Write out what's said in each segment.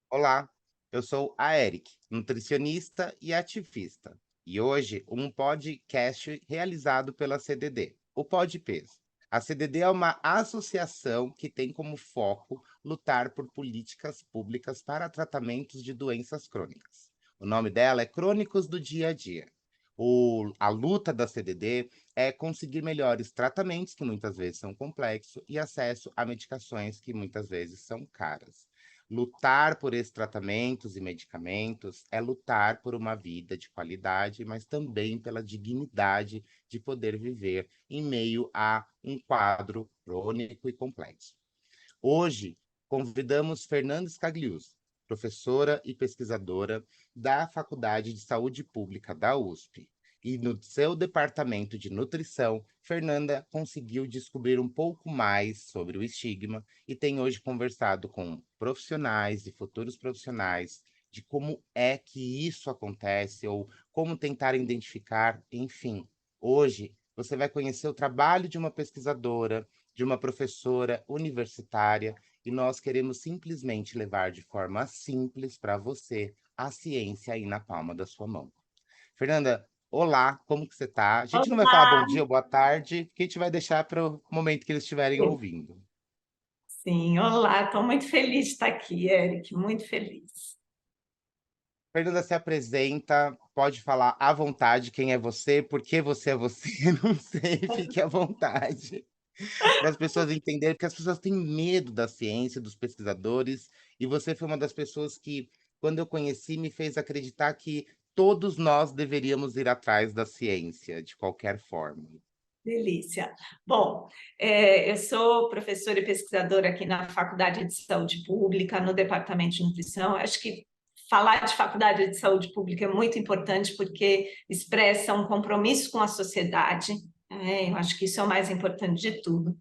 Olá, eu sou a Eric, nutricionista e ativista, e hoje um podcast realizado pela CDD, o PodPeso. A CDD é uma associação que tem como foco lutar por políticas públicas para tratamentos de doenças crônicas. O nome dela é Crônicos do Dia a Dia. A luta da CDD é conseguir melhores tratamentos, que muitas vezes são complexos, e acesso a medicações que muitas vezes são caras. Lutar por esses tratamentos e medicamentos é lutar por uma vida de qualidade, mas também pela dignidade de poder viver em meio a um quadro crônico e complexo. Hoje, convidamos Fernanda Scagliuzzi, professora e pesquisadora da Faculdade de Saúde Pública da USP. E no seu departamento de nutrição, Fernanda conseguiu descobrir um pouco mais sobre o estigma e tem hoje conversado com profissionais e futuros profissionais de como é que isso acontece ou como tentar identificar, enfim. Hoje, você vai conhecer o trabalho de uma pesquisadora, de uma professora universitária, e nós queremos simplesmente levar de forma simples para você a ciência aí na palma da sua mão. Fernanda, olá, como que você está? A gente não vai falar bom Olá! dia ou boa tarde, porque a gente vai deixar para o momento que eles estiverem ouvindo. Sim, olá, estou muito feliz de estar aqui, Eric, muito feliz. Fernanda, se apresenta, pode falar à vontade quem é você, por que você é você, não sei, fique à vontade. Para as pessoas entenderem, porque as pessoas têm medo da ciência, dos pesquisadores, e você foi uma das pessoas que, quando eu conheci, me fez acreditar que todos nós deveríamos ir atrás da ciência, de qualquer forma. Delícia. Bom, eu sou professora e pesquisadora aqui na Faculdade de Saúde Pública, no Departamento de Nutrição. Acho que falar de Faculdade de Saúde Pública é muito importante porque expressa um compromisso com a sociedade. Eu acho que isso é o mais importante de tudo.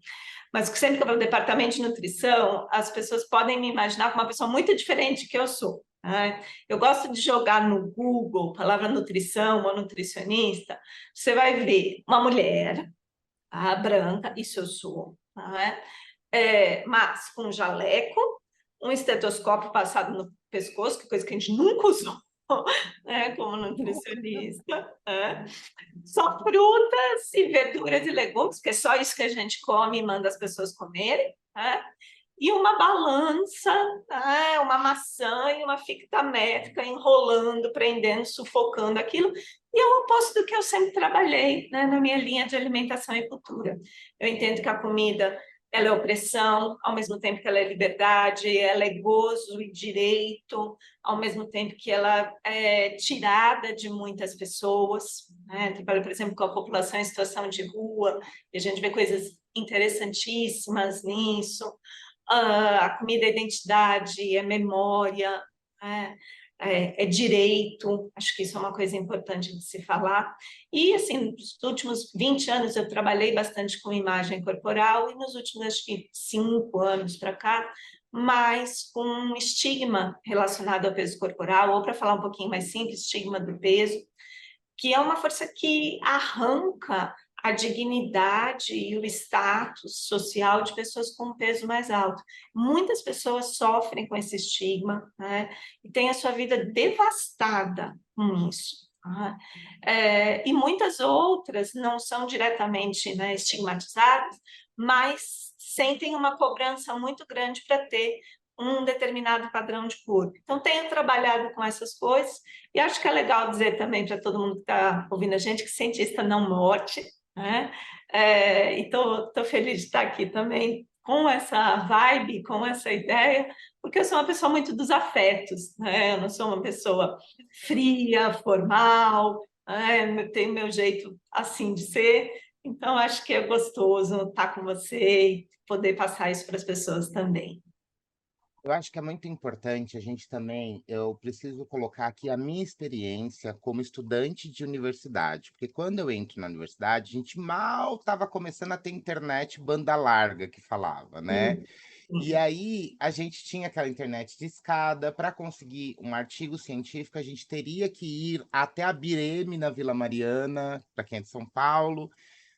Mas sempre que eu falo departamento de nutrição, as pessoas podem me imaginar como uma pessoa muito diferente que eu sou. Né? Eu gosto de jogar no Google, palavra nutrição ou nutricionista, você vai ver uma mulher, branca, isso eu sou, né? Mas com jaleco, um estetoscópio passado no pescoço, que é coisa que a gente nunca usou, né, como nutricionista, né? Só frutas e verduras e legumes, que é só isso que a gente come e manda as pessoas comerem, né? E uma balança, né? Uma maçã e uma fita métrica enrolando, prendendo, sufocando aquilo. E é o oposto do que eu sempre trabalhei, né, na minha linha de alimentação e cultura. Eu entendo que a comida ela é opressão, ao mesmo tempo que ela é liberdade, ela é gozo e direito, ao mesmo tempo que ela é tirada de muitas pessoas, né? Trabalho, por exemplo, com a população em situação de rua, e a gente vê coisas interessantíssimas nisso. A comida é identidade, é memória, né? É direito, acho que isso é uma coisa importante de se falar. E, assim, nos últimos 20 anos eu trabalhei bastante com imagem corporal, e nos últimos, acho que 5 anos para cá, mais com um estigma relacionado ao peso corporal, ou para falar um pouquinho mais simples, estigma do peso, que é uma força que arranca a dignidade e o status social de pessoas com um peso mais alto. Muitas pessoas sofrem com esse estigma, né? E têm a sua vida devastada com isso. Tá? E muitas outras não são diretamente, né, estigmatizadas, mas sentem uma cobrança muito grande para ter um determinado padrão de corpo. Então, tenho trabalhado com essas coisas e acho que é legal dizer também para todo mundo que está ouvindo a gente que cientista não morte, né? E estou feliz de estar aqui também com essa vibe, com essa ideia, porque eu sou uma pessoa muito dos afetos, né? Eu não sou uma pessoa fria, formal, né? Eu tenho meu jeito assim de ser, então acho que é gostoso estar com você e poder passar isso para as pessoas também. Eu acho que é muito importante a gente também, eu preciso colocar aqui a minha experiência como estudante de universidade, porque quando eu entro na universidade, a gente mal estava começando a ter internet banda larga que falava, né? Sim, E sim. aí a gente tinha aquela internet de escada, para conseguir um artigo científico, a gente teria que ir até a Bireme, na Vila Mariana, para quem é de São Paulo,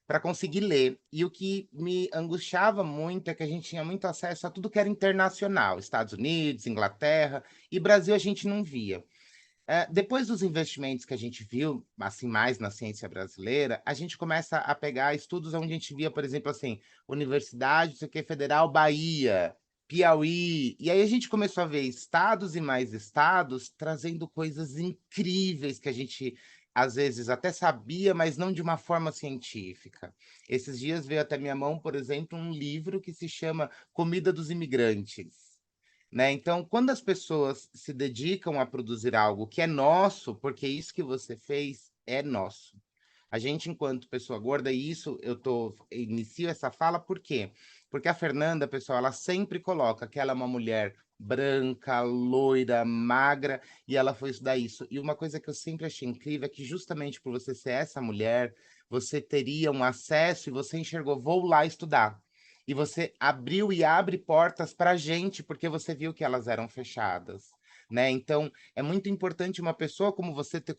para conseguir ler. E o que me angustiava muito é que a gente tinha muito acesso a tudo que era internacional, Estados Unidos, Inglaterra, e Brasil a gente não via. Depois dos investimentos que a gente viu, assim, mais na ciência brasileira, a gente começa a pegar estudos onde a gente via, por exemplo, assim, Universidade, não sei o que, Federal Bahia, Piauí, e aí a gente começou a ver estados e mais estados trazendo coisas incríveis que a gente às vezes até sabia, mas não de uma forma científica. Esses dias veio até minha mão, por exemplo, um livro que se chama Comida dos Imigrantes, né? Então, quando as pessoas se dedicam a produzir algo que é nosso, porque isso que você fez é nosso. A gente, enquanto pessoa gorda, e isso inicio essa fala, por quê? Porque a Fernanda, pessoal, ela sempre coloca que ela é uma mulher branca, loira, magra, e ela foi estudar isso. E uma coisa que eu sempre achei incrível é que justamente por você ser essa mulher, você teria um acesso e você enxergou, vou lá estudar. E você abriu e abre portas para a gente, porque você viu que elas eram fechadas, né? Então, é muito importante uma pessoa como você ter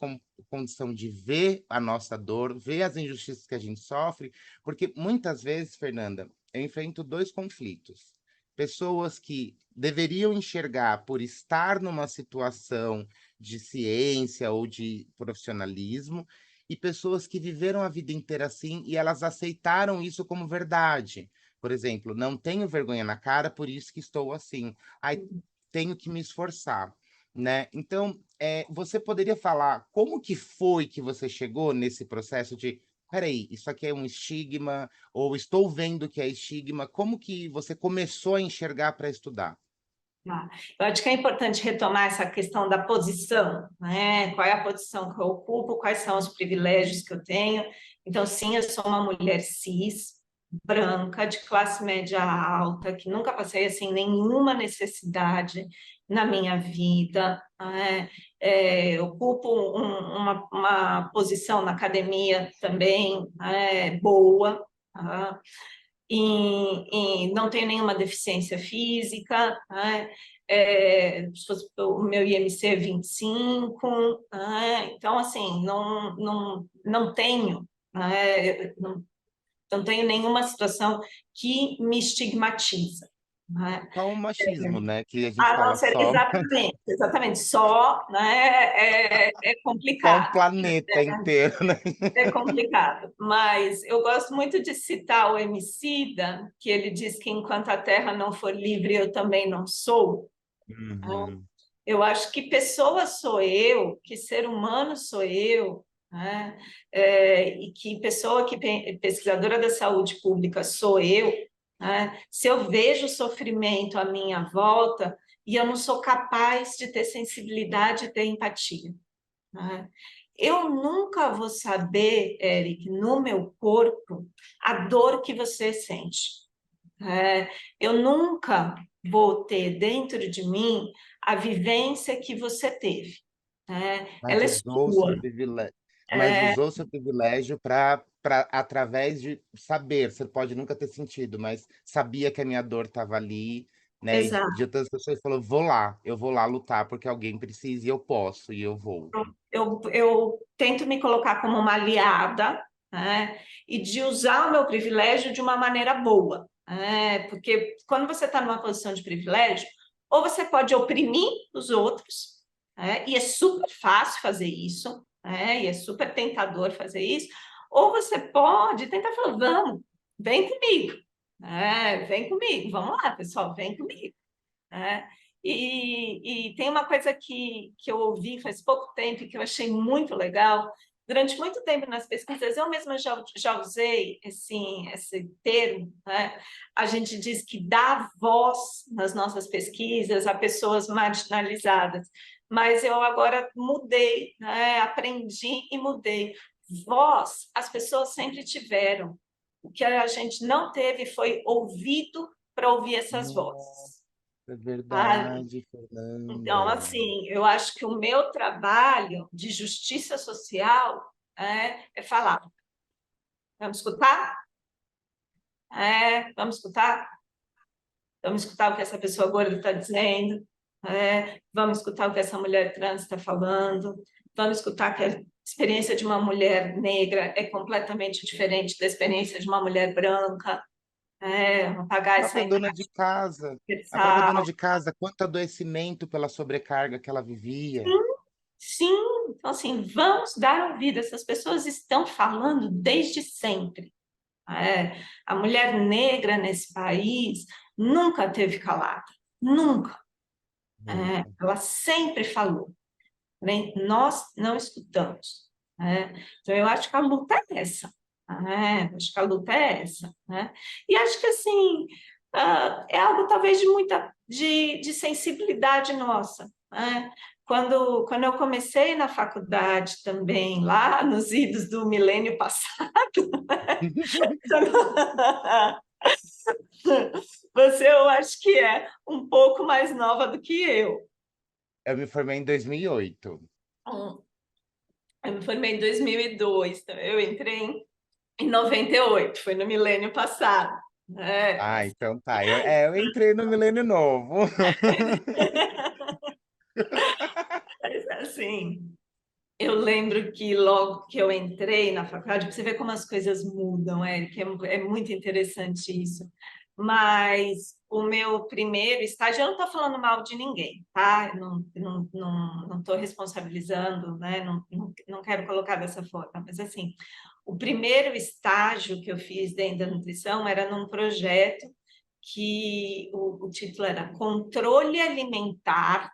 condição de ver a nossa dor, ver as injustiças que a gente sofre, porque muitas vezes, Fernanda, eu enfrento dois conflitos. Pessoas que deveriam enxergar por estar numa situação de ciência ou de profissionalismo, e pessoas que viveram a vida inteira assim e elas aceitaram isso como verdade. Por exemplo, não tenho vergonha na cara, por isso que estou assim. Ai, tenho que me esforçar, né? Então, você poderia falar como que foi que você chegou nesse processo de, peraí, isso aqui é um estigma, ou estou vendo que é estigma, como que você começou a enxergar para estudar? Tá. Eu acho que é importante retomar essa questão da posição, né? Qual é a posição que eu ocupo, quais são os privilégios que eu tenho. Então, sim, eu sou uma mulher cis, branca, de classe média alta, que nunca passei assim nenhuma necessidade na minha vida, né? Ocupo uma posição na academia também, boa, tá? E não tenho nenhuma deficiência física, né? O meu IMC é 25, né? Então, assim, não tenho, né? Não tenho nenhuma situação que me estigmatiza, né? Só o machismo, né? Que a gente A não fala ser, só, exatamente, só, né? É só um complicado. planeta inteiro, né? É complicado, mas eu gosto muito de citar o Emicida, que ele diz que enquanto a terra não for livre, eu também não sou. Uhum. Eu acho que pessoa sou eu, que ser humano sou eu, né? E que pessoa que pesquisadora da saúde pública sou eu, né? Se eu vejo sofrimento à minha volta e eu não sou capaz de ter sensibilidade e ter empatia, né? Eu nunca vou saber, Eric, no meu corpo, a dor que você sente. Eu nunca vou ter dentro de mim a vivência que você teve. Mas Ela é usou o seu sua. privilégio, mas É, usou o seu privilégio para através de saber, você pode nunca ter sentido, mas sabia que a minha dor estava ali, né? E de exato. outras pessoas falou, eu vou lá lutar porque alguém precisa e eu posso e eu vou. Eu tento me colocar como uma aliada, né? E de usar o meu privilégio de uma maneira boa. Porque quando você está numa posição de privilégio, ou você pode oprimir os outros, e é super fácil fazer isso, e é super tentador fazer isso, ou você pode tentar falar, vamos, vem comigo, vem comigo, vamos lá, pessoal, vem comigo. Né? E tem uma coisa que eu ouvi faz pouco tempo e que eu achei muito legal. Durante muito tempo nas pesquisas, eu mesma já usei esse termo, né? A gente diz que dá voz nas nossas pesquisas a pessoas marginalizadas, mas eu agora mudei, né? Aprendi e mudei. Voz, as pessoas sempre tiveram. O que a gente não teve foi ouvido para ouvir essas Nossa, vozes. é Sabe? verdade, Então, Fernanda. assim, eu acho que o meu trabalho de justiça social é falar. Vamos escutar? Vamos escutar? Vamos escutar o que essa pessoa gorda está dizendo? Vamos escutar o que essa mulher trans está falando? vamos escutar que a experiência de uma mulher negra é completamente diferente da experiência de uma mulher branca, A pagar essa própria dona imagem de casa, a própria dona universal. de casa, quanto adoecimento pela sobrecarga que ela vivia. Sim, sim. Então, assim, vamos dar ouvido. Essas pessoas estão falando desde sempre. A mulher negra nesse país nunca teve calada, nunca. Nunca. Ela sempre falou, porém nós não escutamos. Então, eu acho que a luta é essa. Acho que a luta é essa. E acho que, assim, é algo talvez de muita de sensibilidade nossa. Quando eu comecei na faculdade também, lá nos idos do milênio passado, você, eu acho que é um pouco mais nova do que eu. Eu me formei em 2008. Hum, Eu me formei em 2002, então eu entrei em 98, foi no milênio passado. Ah, então tá. Eu entrei no milênio novo. Mas, assim, eu lembro que logo que eu entrei na faculdade, pra você vê como as coisas mudam, que é muito interessante isso. Mas o meu primeiro estágio, eu não estou falando mal de ninguém, tá? Eu não estou responsabilizando, né? Não quero colocar dessa forma, mas assim, o primeiro estágio que eu fiz dentro da nutrição era num projeto que o título era Controle Alimentar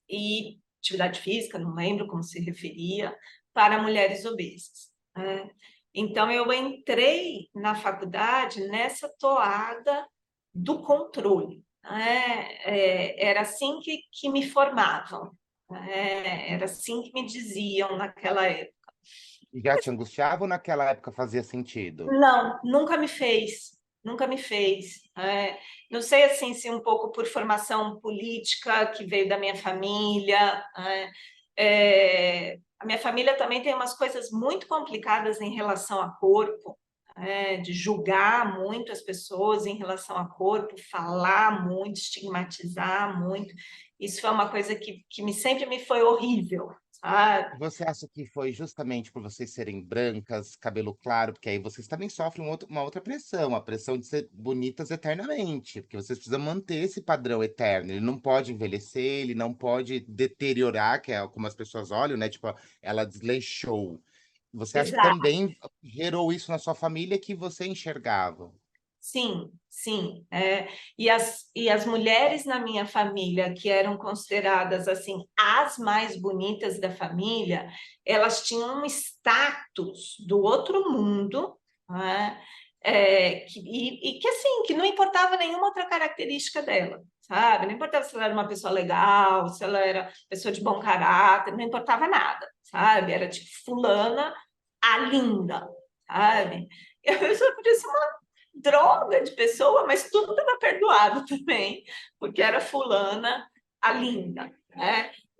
e atividade física, não lembro como se referia, para mulheres obesas. Então, eu entrei na faculdade nessa toada do controle. Era assim que me formavam, era assim que me diziam naquela época. E já te angustiava ou naquela época fazia sentido? Não, nunca me fez, nunca me fez. Não sei assim se um pouco por formação política que veio da minha família. A minha família também tem umas coisas muito complicadas em relação a corpo, de julgar muito as pessoas em relação a corpo, falar muito, estigmatizar muito. Isso foi uma coisa que sempre me foi horrível, sabe? Você acha que foi justamente por vocês serem brancas, cabelo claro, porque aí vocês também sofrem uma outra pressão, a pressão de ser bonitas eternamente, porque vocês precisam manter esse padrão eterno. Ele não pode envelhecer, ele não pode deteriorar, que é como as pessoas olham, né? Tipo, ela desleixou. Você acha que Exato. também gerou isso na sua família que você enxergava? Sim, sim. E as mulheres na minha família, que eram consideradas assim as mais bonitas da família, elas tinham um status do outro mundo, né? Que assim, que não importava nenhuma outra característica dela, sabe? Não importava se ela era uma pessoa legal, se ela era pessoa de bom caráter, não importava nada, sabe? Era tipo fulana, a linda, sabe? E a pessoa podia ser droga de pessoa, mas tudo estava perdoado também, porque era fulana a linda,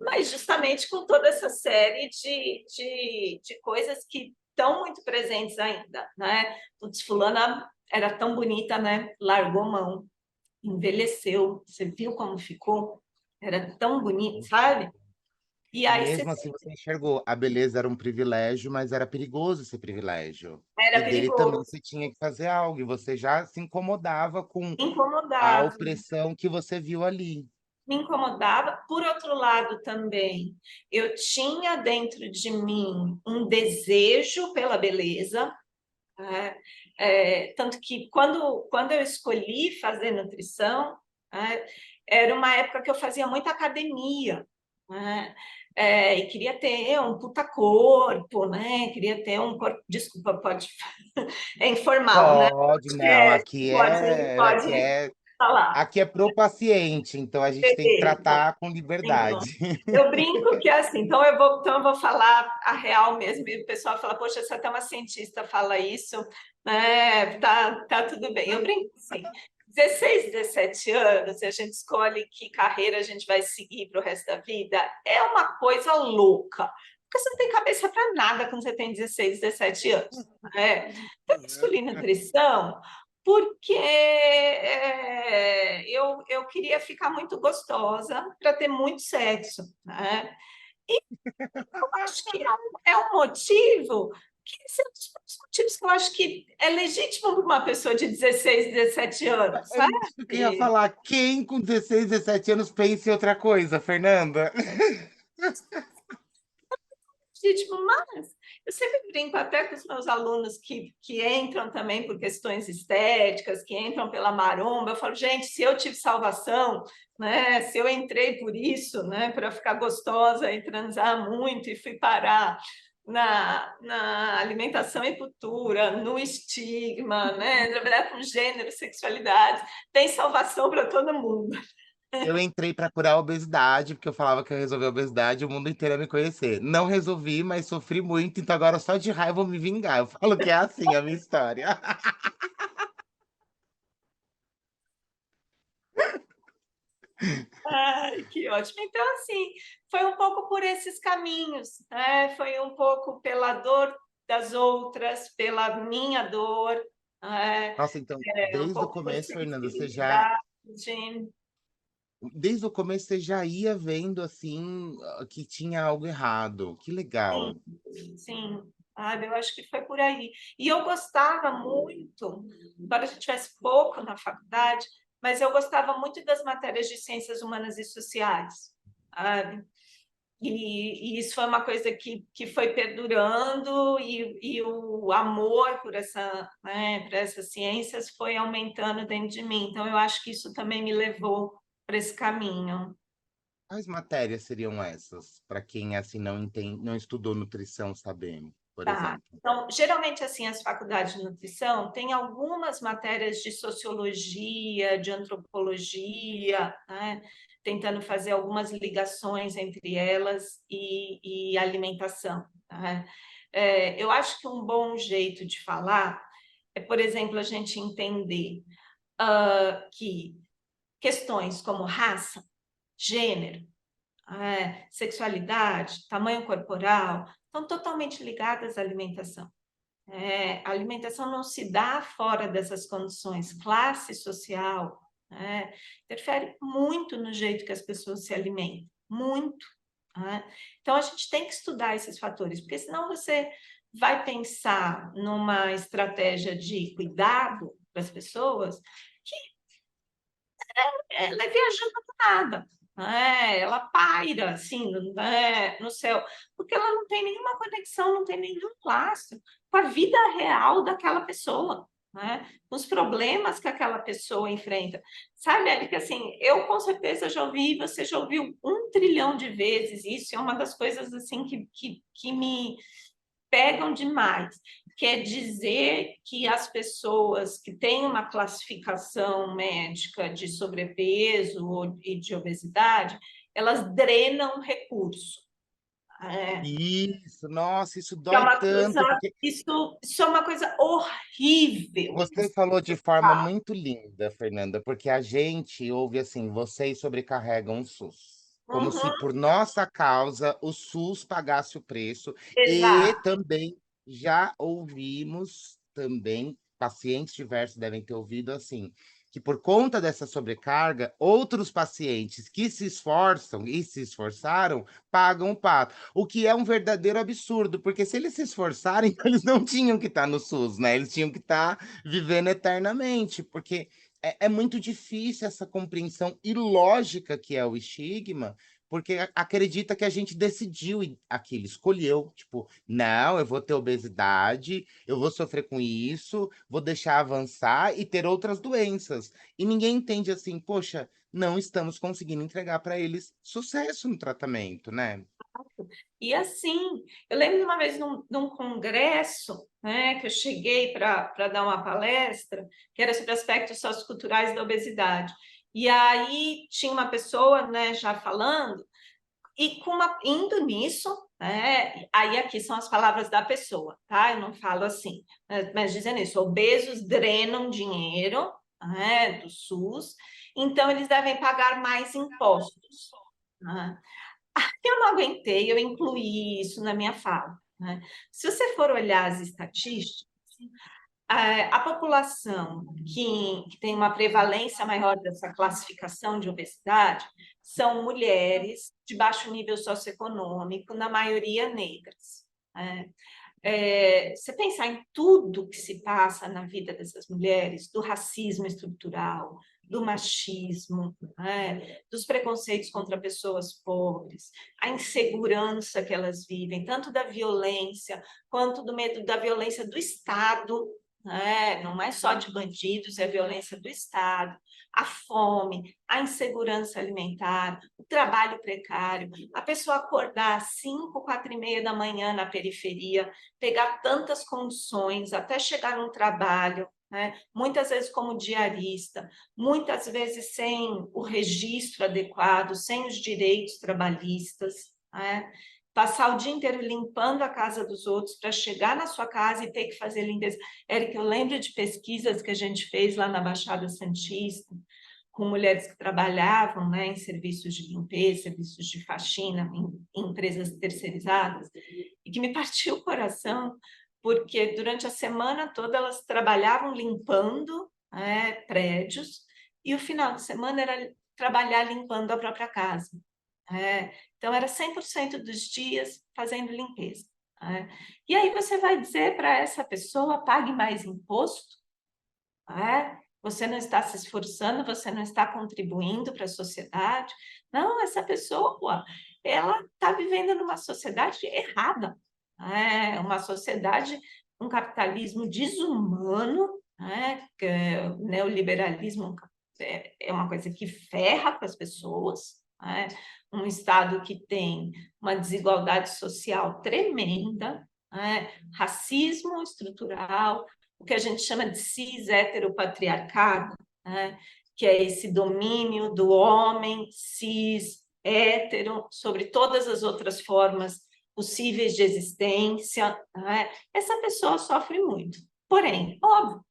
Mas justamente com toda essa série de coisas que estão muito presentes ainda, Putz, fulana era tão bonita, Largou mão, envelheceu, você viu como ficou? Era tão bonito, sabe? E E aí você mesmo assim você enxergou, a beleza era um privilégio, mas era perigoso esse privilégio. E era dele também perigoso, você tinha que fazer algo, e você já se incomodava com a incomodava. opressão que você viu ali. Me incomodava. Por outro lado, também, eu tinha dentro de mim um desejo pela beleza, né? Tanto que quando eu escolhi fazer nutrição, era uma época que eu fazia muita academia, né? E queria ter um puta corpo, né? Queria ter um corpo, desculpa, pode, é informal, né? Pode, não, Pode falar. aqui é pro paciente, então a gente tem que Beleza. tratar com Então, liberdade. eu brinco que é assim, então eu vou falar a real mesmo, e o pessoal fala, poxa, se até uma cientista fala isso, tá tudo bem. Eu brinco assim, 16, 17 anos, e a gente escolhe que carreira a gente vai seguir para o resto da vida, é uma coisa louca, porque você não tem cabeça para nada quando você tem 16, 17 anos. Então, eu escolhi nutrição porque eu queria ficar muito gostosa para ter muito sexo, Eu acho que é um motivo que esse é um dos motivos que eu acho que é legítimo para uma pessoa de 16, 17 anos, É sabe? isso que eu ia falar. Quem com 16, 17 anos pensa em outra coisa, Fernanda? Legítimo, mas eu sempre brinco até com os meus alunos que entram também por questões estéticas, que entram pela maromba. Eu falo, gente, se eu tive salvação, né? Se eu entrei por isso, né? Para ficar gostosa e transar muito e fui parar na alimentação e cultura, no estigma, né? Trabalhar com gênero, sexualidade, tem salvação para todo mundo. Eu entrei para curar a obesidade, porque eu falava que eu ia resolver a obesidade, o mundo inteiro ia me conhecer. Não resolvi, mas sofri muito, então agora só de raiva eu vou me vingar. Eu falo que é assim a minha história. Ai, que ótimo. Então, assim, foi um pouco por esses caminhos, né? Foi um pouco pela dor das outras, pela minha dor, Nossa, então, um desde o pouco por começo, Fernanda, sensibilidade. desde o começo você já ia vendo assim que tinha algo errado. Que legal. Sim, sim. Eu acho que foi por aí. E eu gostava muito, embora a gente tivesse pouco na faculdade, mas eu gostava muito das matérias de ciências humanas e sociais, sabe? E isso foi uma coisa que foi perdurando e o amor por por essas ciências foi aumentando dentro de mim. Então, eu acho que isso também me levou para esse caminho. Quais matérias seriam essas, para quem assim não entende, não estudou nutrição, sabendo, por Tá. exemplo? Então, geralmente, assim, as faculdades de nutrição têm algumas matérias de sociologia, de antropologia, né? Tentando fazer algumas ligações entre elas e alimentação, né? Eu acho que um bom jeito de falar é, por exemplo, a gente entender que questões como raça, gênero, sexualidade, tamanho corporal, estão totalmente ligadas à alimentação. A alimentação não se dá fora dessas condições. Classe social, interfere muito no jeito que as pessoas se alimentam, muito. Então, a gente tem que estudar esses fatores, porque senão você vai pensar numa estratégia de cuidado para as pessoas que ela é viajando do nada. Ela paira assim no céu, porque ela não tem nenhuma conexão, não tem nenhum laço com a vida real daquela pessoa, com os problemas que aquela pessoa enfrenta. Sabe, Érica, assim, eu com certeza já ouvi, você já ouviu 1 trilhão de vezes isso, é uma das coisas assim que me pegam demais. Quer dizer que as pessoas que têm uma classificação médica de sobrepeso e de obesidade, elas drenam recurso. É, Isso, nossa, isso é dói uma coisa, tanto, porque isso é uma coisa horrível. você falou de forma muito linda, Fernanda, porque a gente ouve assim, vocês sobrecarregam o SUS. Como se Uhum, por nossa causa o SUS pagasse o preço. E exato. também já ouvimos também, pacientes diversos devem ter ouvido assim, que por conta dessa sobrecarga, outros pacientes que se esforçam e se esforçaram pagam o pato. O que é um verdadeiro absurdo, porque se eles se esforçarem, eles não tinham que estar no SUS, né? Eles tinham que estar vivendo eternamente, porque é muito difícil essa compreensão ilógica que é o estigma, porque acredita que a gente decidiu aquilo, escolheu, tipo, não, eu vou ter obesidade, eu vou sofrer com isso, vou deixar avançar e ter outras doenças. E ninguém entende assim, poxa, não estamos conseguindo entregar para eles sucesso no tratamento, né? E assim, eu lembro de uma vez num congresso, que eu cheguei para dar uma palestra, que era sobre aspectos socioculturais da obesidade. E aí tinha uma pessoa, já falando, e indo nisso, aí aqui são as palavras da pessoa, tá? Eu não falo assim, mas dizendo isso, obesos drenam dinheiro, do SUS, então eles devem pagar mais impostos. Né? Eu não aguentei, eu incluí isso na minha fala. Se você for olhar as estatísticas, a população que tem uma prevalência maior dessa classificação de obesidade são mulheres de baixo nível socioeconômico, na maioria negras. Né? Você pensar em tudo que se passa na vida dessas mulheres, do racismo estrutural, do machismo, né, dos preconceitos contra pessoas pobres, a insegurança que elas vivem, tanto da violência quanto do medo da violência do Estado, né, não é só de bandidos, é a violência do Estado, a fome, a insegurança alimentar, o trabalho precário, a pessoa acordar às 5, 4h30 da manhã na periferia, pegar tantas condições até chegar num trabalho, né? Muitas vezes como diarista, muitas vezes sem o registro adequado, sem os direitos trabalhistas, né? Passar o dia inteiro limpando a casa dos outros para chegar na sua casa e ter que fazer limpeza. Érica, eu lembro de pesquisas que a gente fez lá na Baixada Santista, com mulheres que trabalhavam, né, em serviços de limpeza, serviços de faxina, em empresas terceirizadas, e que me partiu o coração, porque durante a semana toda elas trabalhavam limpando, né, prédios, e o final de semana era trabalhar limpando a própria casa. Então, era 100% dos dias fazendo limpeza. E aí você vai dizer para essa pessoa, pague mais imposto? Você não está se esforçando, você não está contribuindo para a sociedade. Não, essa pessoa, ela está vivendo numa sociedade errada. Uma sociedade, um capitalismo desumano, que o neoliberalismo é uma coisa que ferra com as pessoas, um Estado que tem uma desigualdade social tremenda, racismo estrutural, o que a gente chama de cis-heteropatriarcado, né? Que é esse domínio do homem cis-hétero sobre todas as outras formas possíveis de existência. Né? Essa pessoa sofre muito. Porém, óbvio,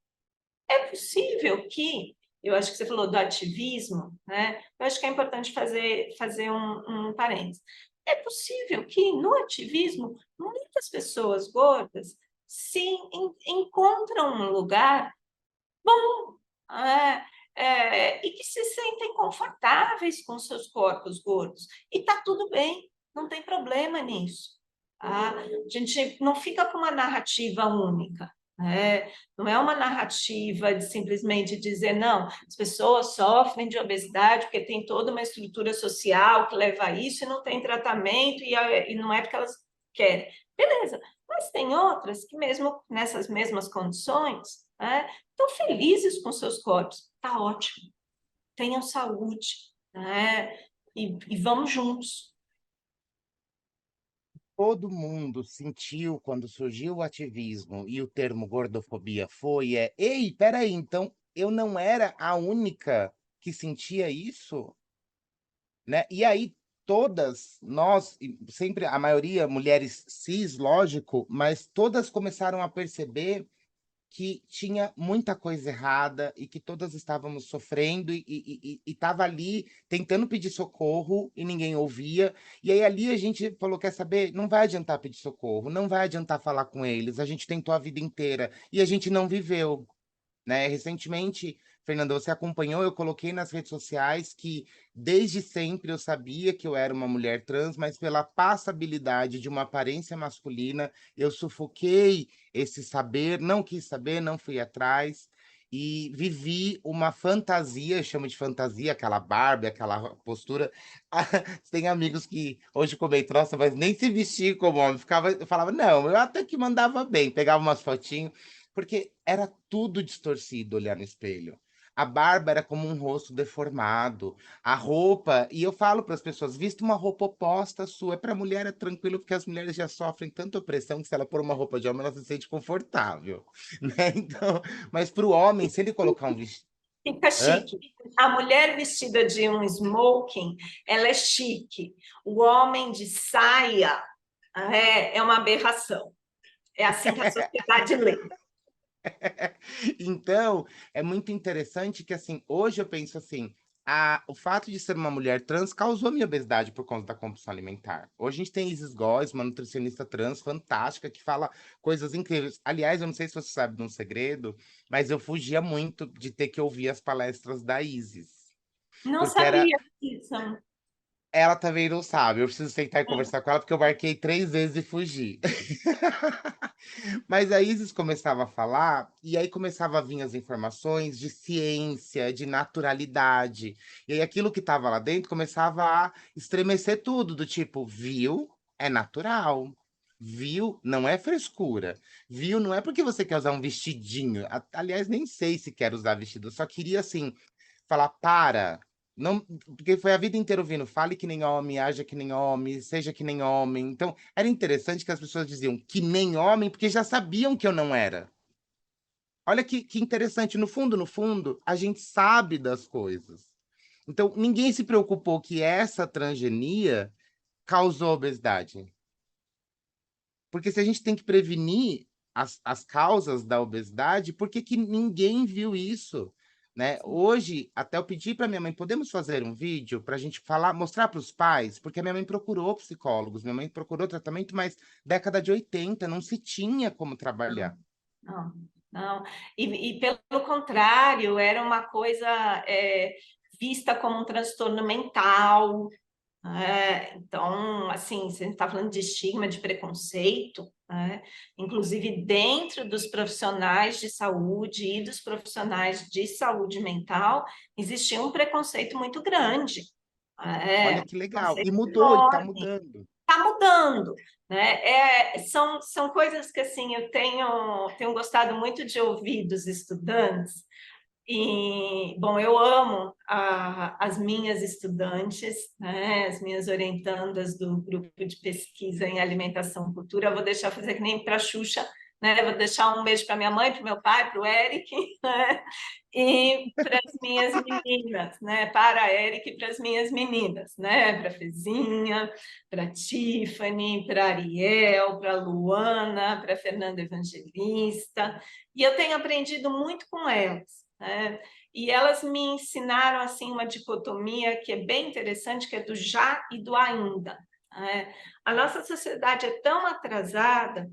é possível que, eu acho que você falou do ativismo, né? Eu acho que é importante fazer um parênteses. É possível que, no ativismo, muitas pessoas gordas se encontram um lugar bom, e que se sentem confortáveis com seus corpos gordos. E está tudo bem, não tem problema nisso. A gente não fica com uma narrativa única. Não é uma narrativa de simplesmente dizer, não, as pessoas sofrem de obesidade porque tem toda uma estrutura social que leva a isso e não tem tratamento e não é porque elas querem. Beleza, mas tem outras que mesmo nessas mesmas condições, estão felizes com seus corpos. Está ótimo, tenham saúde, e vamos juntos. Todo mundo sentiu quando surgiu o ativismo e o termo gordofobia foi, ei, peraí, então eu não era a única que sentia isso? Né? E aí todas nós, e sempre a maioria mulheres cis, lógico, mas todas começaram a perceber que tinha muita coisa errada e que todas estávamos sofrendo e estava ali tentando pedir socorro e ninguém ouvia. E aí ali a gente falou, quer saber? Não vai adiantar pedir socorro, não vai adiantar falar com eles. A gente tentou a vida inteira e a gente não viveu, né? Recentemente, Fernanda, você acompanhou, eu coloquei nas redes sociais que desde sempre eu sabia que eu era uma mulher trans, mas pela passabilidade de uma aparência masculina, eu sufoquei esse saber, não quis saber, não fui atrás. E vivi uma fantasia, eu chamo de fantasia, aquela Barbie, aquela postura. Tem amigos que hoje comentam, nossa, mas nem se vestir como homem. Eu falava, não, eu até que mandava bem, pegava umas fotinhos. Porque era tudo distorcido olhar no espelho. A barba era como um rosto deformado, a roupa, e eu falo para as pessoas, vista uma roupa oposta à sua. Para a mulher é tranquilo, porque as mulheres já sofrem tanta opressão que se ela pôr uma roupa de homem, ela se sente confortável, né? Então, mas para o homem, se ele colocar um vestido. Fica chique. A mulher vestida de um smoking, ela é chique. O homem de saia é uma aberração. É assim que a sociedade lê. Então, é muito interessante que, assim, hoje eu penso assim, o fato de ser uma mulher trans causou minha obesidade por conta da compulsão alimentar. Hoje a gente tem Isis Góes, uma nutricionista trans fantástica, que fala coisas incríveis. Aliás, eu não sei se você sabe de um segredo, mas eu fugia muito de ter que ouvir as palestras da Isis. Não Porque era sabia disso. Ela também não sabe. Eu preciso sentar e conversar com ela, porque eu marquei 3 vezes e fugi. Mas a Isis começava a falar, e aí começava a vir as informações de ciência, de naturalidade. E aí aquilo que estava lá dentro começava a estremecer tudo, do tipo, viu? É natural. Viu? Não é frescura. Viu? Não é porque você quer usar um vestidinho. Aliás, nem sei se quer usar vestido. Eu só queria, assim, falar, para. Não, porque foi a vida inteira ouvindo, fale que nem homem, haja que nem homem, seja que nem homem. Então, era interessante que as pessoas diziam que nem homem, porque já sabiam que eu não era. Olha que interessante, no fundo, a gente sabe das coisas. Então, ninguém se preocupou que essa transgenia causou obesidade. Porque se a gente tem que prevenir as causas da obesidade, por que que ninguém viu isso? Né? Hoje, até eu pedi para minha mãe, podemos fazer um vídeo para a gente falar, mostrar para os pais, porque a minha mãe procurou psicólogos, minha mãe procurou tratamento, mas década de 80 não se tinha como trabalhar. Não, não. E pelo contrário, era uma coisa vista como um transtorno mental. Então, assim, se a gente está falando de estigma, de preconceito, né? Inclusive dentro dos profissionais de saúde e dos profissionais de saúde mental, existia um preconceito muito grande. Olha que legal. E Preconceito mudou, e está enorme. mudando. Está mudando, né? São coisas que assim eu tenho gostado muito de ouvir dos estudantes. E, bom, eu amo as minhas estudantes, né, as minhas orientandas do grupo de pesquisa em alimentação e cultura. Eu vou deixar fazer que nem para a Xuxa, né? Vou deixar um beijo para minha mãe, para o meu pai, para o Eric, né? E para as minhas meninas, né? Para a Eric e para as minhas meninas, né? Para a Fezinha, para a Tiffany, para a Ariel, para a Luana, para a Fernanda Evangelista. E eu tenho aprendido muito com elas. E elas me ensinaram assim uma dicotomia que é bem interessante, que é do já e do ainda. A nossa sociedade é tão atrasada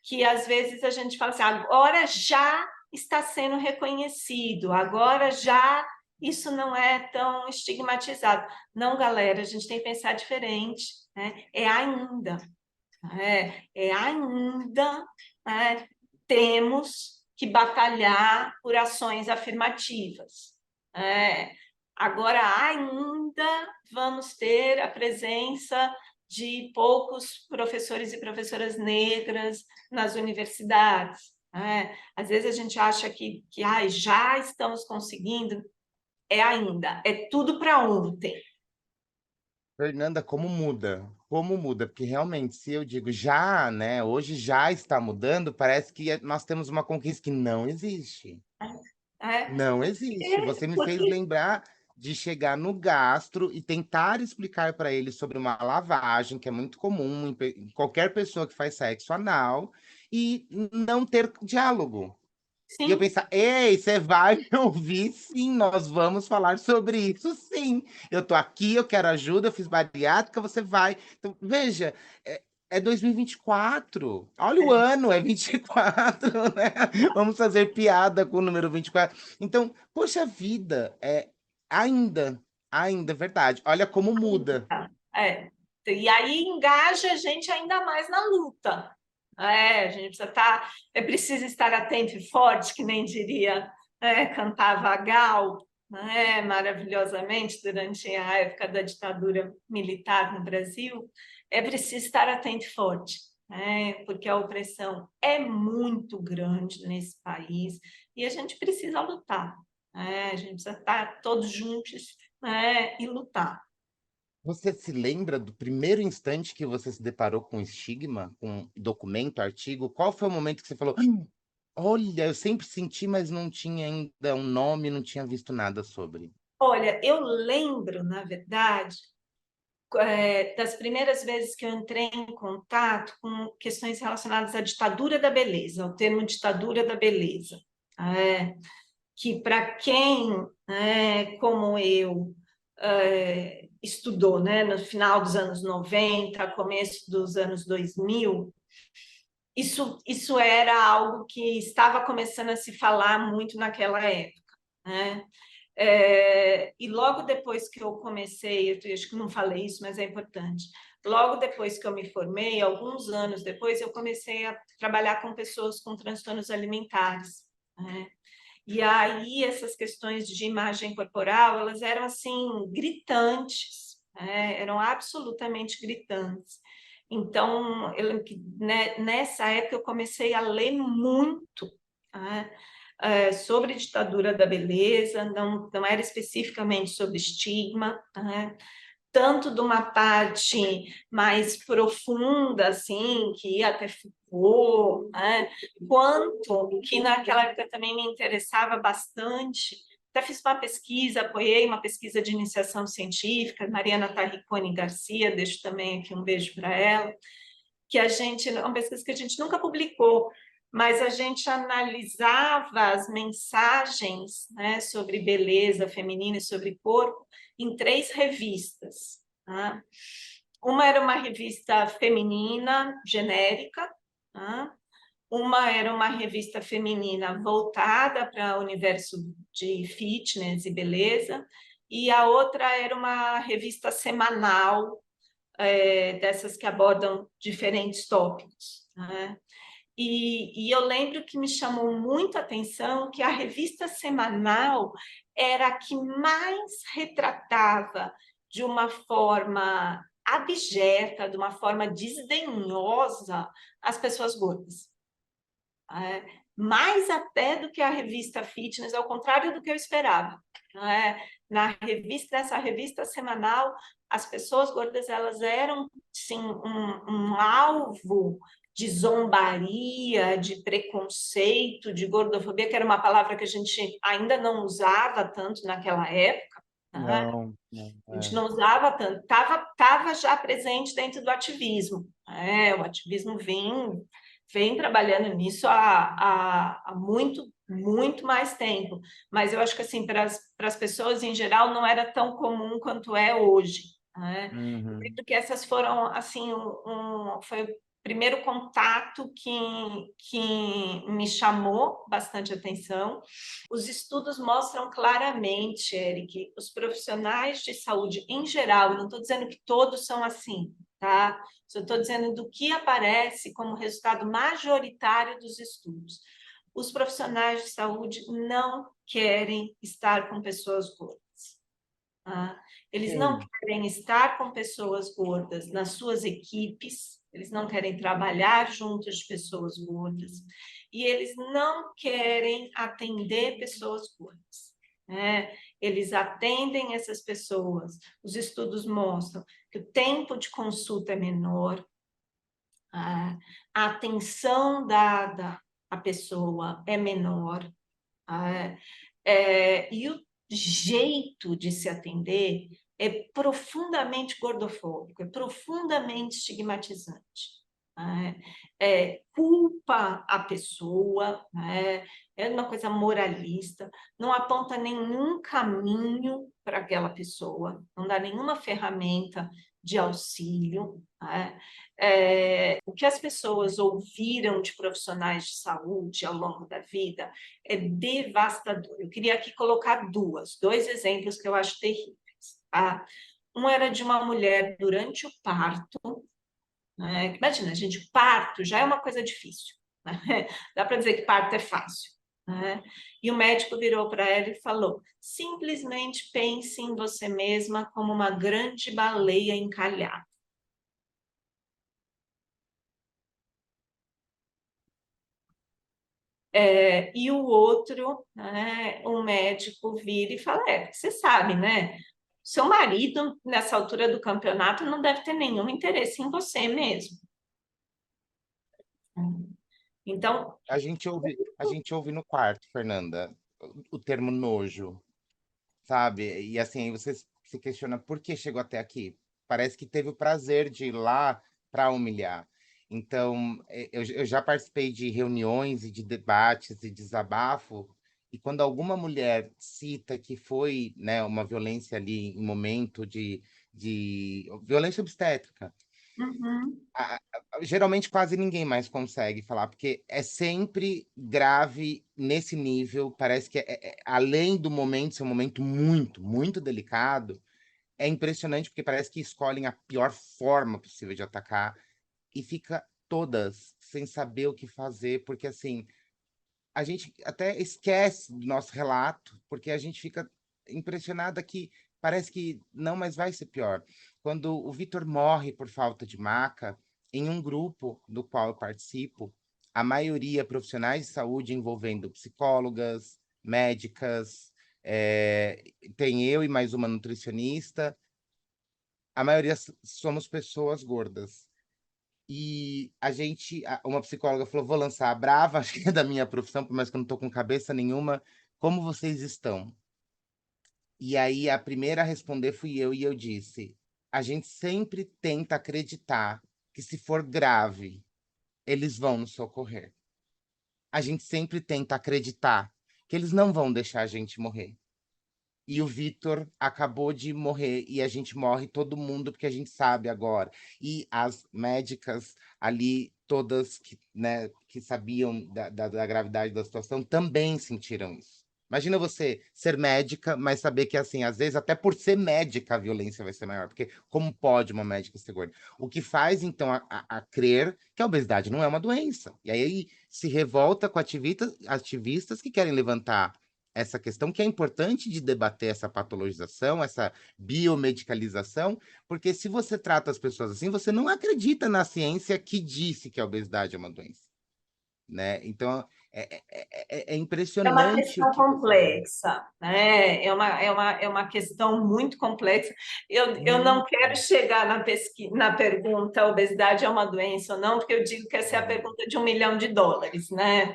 que às vezes a gente fala assim, agora já está sendo reconhecido, agora já isso não é tão estigmatizado. Não, galera, a gente tem que pensar diferente, né? É ainda, é ainda, temos que batalhar por ações afirmativas. Agora, ainda vamos ter a presença de poucos professores e professoras negras nas universidades. Às vezes a gente acha que já estamos conseguindo, é ainda, é tudo para ontem. Fernanda, como muda? Como muda? Porque realmente, se eu digo já, né, hoje já está mudando, parece que nós temos uma conquista que não existe. Não existe. Você me fez Porque lembrar de chegar no gastro e tentar explicar para ele sobre uma lavagem, que é muito comum em qualquer pessoa que faz sexo anal, e não ter diálogo. E eu sim, pensar, ei, você vai me ouvir? Sim, nós vamos falar sobre isso, sim. Eu tô aqui, eu quero ajuda, eu fiz bariátrica, você vai. Então, veja, é 2024. Olha o ano, é 24, né? Vamos fazer piada com o número 24. Então, poxa vida, ainda, é verdade. Olha como muda. é. E aí engaja a gente ainda mais na luta. A gente precisa precisa estar atento e forte, que nem diria, cantava Gal, maravilhosamente durante a época da ditadura militar no Brasil. É preciso estar atento e forte, porque a opressão é muito grande nesse país e a gente precisa lutar. A gente precisa estar todos juntos, e lutar. Você se lembra do primeiro instante que você se deparou com estigma, com documento, artigo? Qual foi o momento que você falou: olha, eu sempre senti, mas não tinha ainda um nome, não tinha visto nada sobre"? Olha, eu lembro, na verdade, das primeiras vezes que eu entrei em contato com questões relacionadas à ditadura da beleza, o termo ditadura da beleza, que para quem, como eu, estudou, no final dos anos 90, começo dos anos 2000, isso era algo que estava começando a se falar muito naquela época. E logo depois que eu comecei, eu acho que não falei isso, mas é importante. Logo depois que eu me formei, alguns anos depois, eu comecei a trabalhar com pessoas com transtornos alimentares, né? E aí essas questões de imagem corporal, elas eram assim gritantes, né? Eram absolutamente gritantes. Então, nessa época eu comecei a ler muito, né? Sobre ditadura da beleza, não era especificamente sobre estigma, né? Tanto de uma parte mais profunda, assim, que ia até Foucault, né? Quanto que naquela época também me interessava bastante. Até fiz uma pesquisa, apoiei uma pesquisa de iniciação científica, Mariana Tarricone Garcia, deixo também aqui um beijo para ela, que é uma pesquisa que a gente nunca publicou, mas a gente analisava as mensagens, né, sobre beleza feminina e sobre corpo em 3 revistas. Tá? Uma era uma revista feminina genérica, tá? Uma era uma revista feminina voltada para o universo de fitness e beleza, e a outra era uma revista semanal, dessas que abordam diferentes tópicos, né? E eu lembro que me chamou muito a atenção que a revista semanal era a que mais retratava de uma forma abjeta, de uma forma desdenhosa, as pessoas gordas. Mais até do que a revista Fitness, ao contrário do que eu esperava. Nessa revista semanal, as pessoas gordas elas eram sim, um alvo de zombaria, de preconceito, de gordofobia, que era uma palavra que a gente ainda não usava tanto naquela época. Não, não, A gente não usava tanto, estava já presente dentro do ativismo. O ativismo vem trabalhando nisso há muito, muito mais tempo. Mas eu acho que assim, para as pessoas em geral não era tão comum quanto é hoje. Uhum. Porque essas foram assim, foi o primeiro contato que me chamou bastante atenção. Os estudos mostram claramente, Eric, os profissionais de saúde em geral, eu não estou dizendo que todos são assim, tá? Só estou dizendo do que aparece como resultado majoritário dos estudos. Os profissionais de saúde não querem estar com pessoas gordas. Tá? Eles não Sim. querem estar com pessoas gordas nas suas equipes, eles não querem trabalhar juntos de pessoas gordas, e eles não querem atender pessoas gordas. Eles atendem essas pessoas. Os estudos mostram que o tempo de consulta é menor, a atenção dada à pessoa é menor, e o jeito de se atender é profundamente gordofóbico, é profundamente estigmatizante. Culpa a pessoa, é uma coisa moralista, não aponta nenhum caminho para aquela pessoa, não dá nenhuma ferramenta de auxílio. O que as pessoas ouviram de profissionais de saúde ao longo da vida é devastador. Eu queria aqui colocar dois exemplos que eu acho terríveis. Tá? Um era de uma mulher durante o parto. Imagina, gente, parto já é uma coisa difícil. Né? Dá para dizer que parto é fácil. E o médico virou para ela e falou: simplesmente pense em você mesma como uma grande baleia encalhada. E o outro, um médico vira e fala: você sabe, né? Seu marido, nessa altura do campeonato, não deve ter nenhum interesse em você mesmo. Então, A gente ouve no quarto, Fernanda, o termo nojo, sabe? E assim, você se questiona por que chegou até aqui. Parece que teve o prazer de ir lá para humilhar. Então, eu já participei de reuniões e de debates e desabafo, e quando alguma mulher cita que foi, né, uma violência ali em momento de violência obstétrica, Uhum. Geralmente quase ninguém mais consegue falar, porque é sempre grave nesse nível, parece que além do momento ser um momento muito, muito delicado, é impressionante porque parece que escolhem a pior forma possível de atacar e fica todas sem saber o que fazer, porque assim, a gente até esquece do nosso relato, porque a gente fica impressionada que parece que não, mas vai ser pior. Quando o Vitor morre por falta de maca, em um grupo do qual eu participo, a maioria profissionais de saúde envolvendo psicólogas, médicas, tem eu e mais uma nutricionista, a maioria somos pessoas gordas. E uma psicóloga falou: vou lançar a brava, acho que é da minha profissão, por mais que eu não tô com cabeça nenhuma. Como vocês estão? E aí a primeira a responder fui eu, e eu disse: a gente sempre tenta acreditar que se for grave, eles vão nos socorrer. A gente sempre tenta acreditar que eles não vão deixar a gente morrer. E o Vitor acabou de morrer e a gente morre todo mundo porque a gente sabe agora. E as médicas ali, todas que, né, que sabiam da gravidade da situação, também sentiram isso. Imagina você ser médica, mas saber que, assim, às vezes, até por ser médica, a violência vai ser maior. Porque como pode uma médica ser gorda? O que faz, então, a crer que a obesidade não é uma doença. E aí se revolta com ativistas que querem levantar essa questão que é importante de debater essa patologização, essa biomedicalização, porque se você trata as pessoas assim, você não acredita na ciência que disse que a obesidade é uma doença, né? Então, é É uma impressionante o questão que você vê. complexa, né? É uma questão muito complexa. Eu não quero Muito. chegar na pergunta obesidade é uma doença ou não, porque eu digo que essa é a Uhum. pergunta de US$ 1 milhão, né?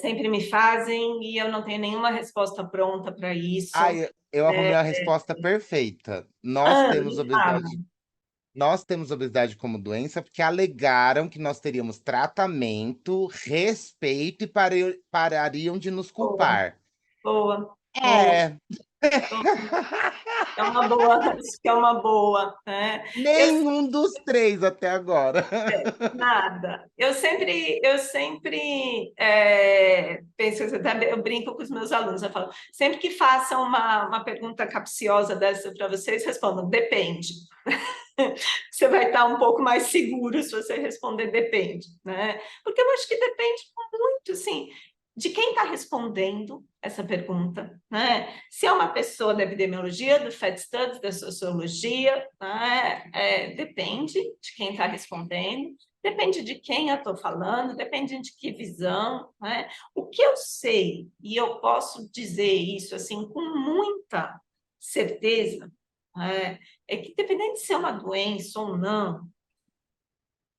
Sempre me fazem e eu não tenho nenhuma resposta pronta para Ah, isso. eu arrumei a resposta perfeita. Me fala. Nós temos obesidade como doença porque alegaram que nós teríamos tratamento, respeito e parariam de nos Boa, culpar. boa, boa. É. É uma boa, acho que é uma boa, né? Eu Nenhum dos três até agora. Nada. Eu sempre penso, eu brinco com os meus alunos, eu falo, sempre que façam uma pergunta capciosa dessa para vocês, respondam, depende. Você vai estar um pouco mais seguro se você responder depende, né? Porque eu acho que depende muito, assim, de quem está respondendo essa pergunta, né? Se é uma pessoa da epidemiologia, do Fed Studies, da sociologia, né? Depende de quem está respondendo, depende de quem eu estou falando, depende de que visão, né? O que eu sei, e eu posso dizer isso assim com muita certeza, é que, independente de ser uma doença ou não,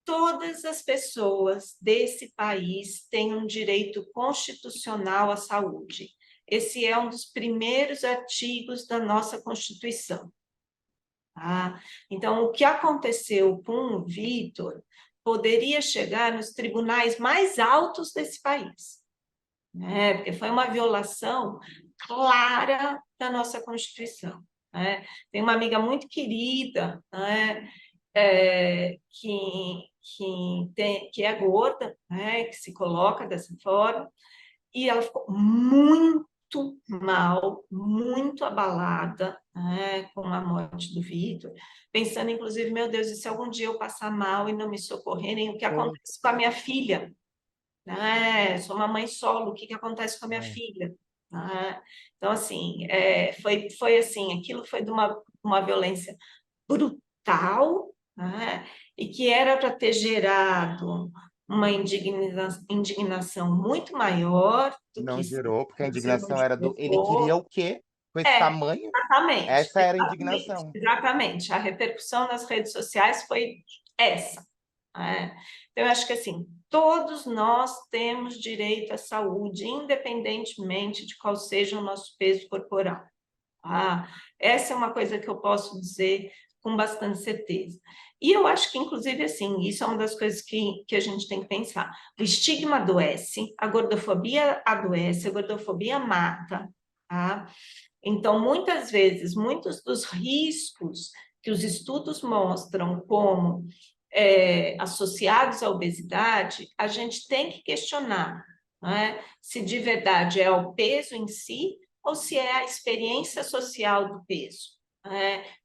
todas as pessoas desse país têm um direito constitucional à saúde. Esse é um dos primeiros artigos da nossa Constituição. Tá? Então, o que aconteceu com o Vitor poderia chegar nos tribunais mais altos desse país, né? Porque foi uma violação clara da nossa Constituição. Né? Tem uma amiga muito querida, né? Que é gorda, né? Que se coloca dessa forma, e ela ficou muito mal, muito abalada, né, com a morte do Vitor, pensando, inclusive, meu Deus, e se algum dia eu passar mal e não me socorrerem, o que Pois acontece com a minha filha? Né? Sou uma mãe solo, o que acontece com a minha é. filha? Né? Então, assim, foi assim, aquilo foi de uma violência brutal, né? E que era para ter gerado uma indignação muito maior do que Não gerou, porque a você não indignação era do ele queria gerou. o quê? Com esse tamanho? Exatamente, Essa era a exatamente, indignação. exatamente. A repercussão nas redes sociais foi essa. Né? Então, eu acho que assim, todos nós temos direito à saúde, independentemente de qual seja o nosso peso corporal. Essa é uma coisa que eu posso dizer com bastante certeza. E eu acho que, inclusive, assim, isso é uma das coisas que a gente tem que pensar. O estigma adoece, a gordofobia adoece, a gordofobia mata, tá? Então, muitas vezes, muitos dos riscos que os estudos mostram como associados à obesidade, a gente tem que questionar, não é? Se de verdade é o peso em si ou se é a experiência social do peso.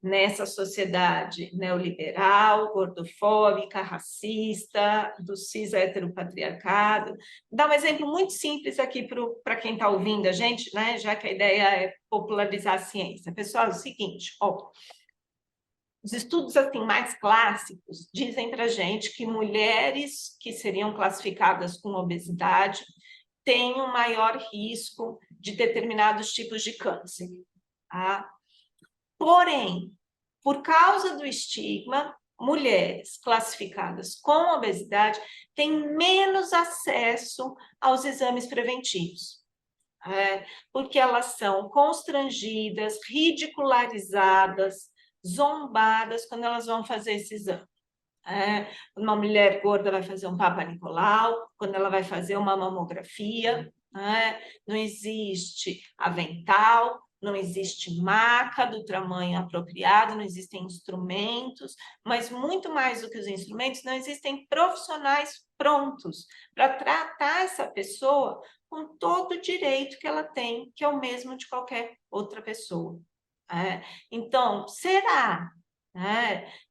Nessa sociedade neoliberal, gordofóbica, racista, do cis-heteropatriarcado. Dá um exemplo muito simples aqui para quem está ouvindo a gente, né? Já que a ideia é popularizar a ciência. Pessoal, é o seguinte, ó, os estudos assim, mais clássicos dizem para a gente que mulheres que seriam classificadas com obesidade têm um maior risco de determinados tipos de câncer. Tá? Porém, por causa do estigma, mulheres classificadas com obesidade têm menos acesso aos exames preventivos, porque elas são constrangidas, ridicularizadas, zombadas quando elas vão fazer esse exame. Uma mulher gorda vai fazer um Papa Nicolau, quando ela vai fazer uma mamografia, não existe avental, não existe maca do tamanho apropriado, não existem instrumentos, mas muito mais do que os instrumentos, não existem profissionais prontos para tratar essa pessoa com todo o direito que ela tem, que é o mesmo de qualquer outra pessoa. Então, será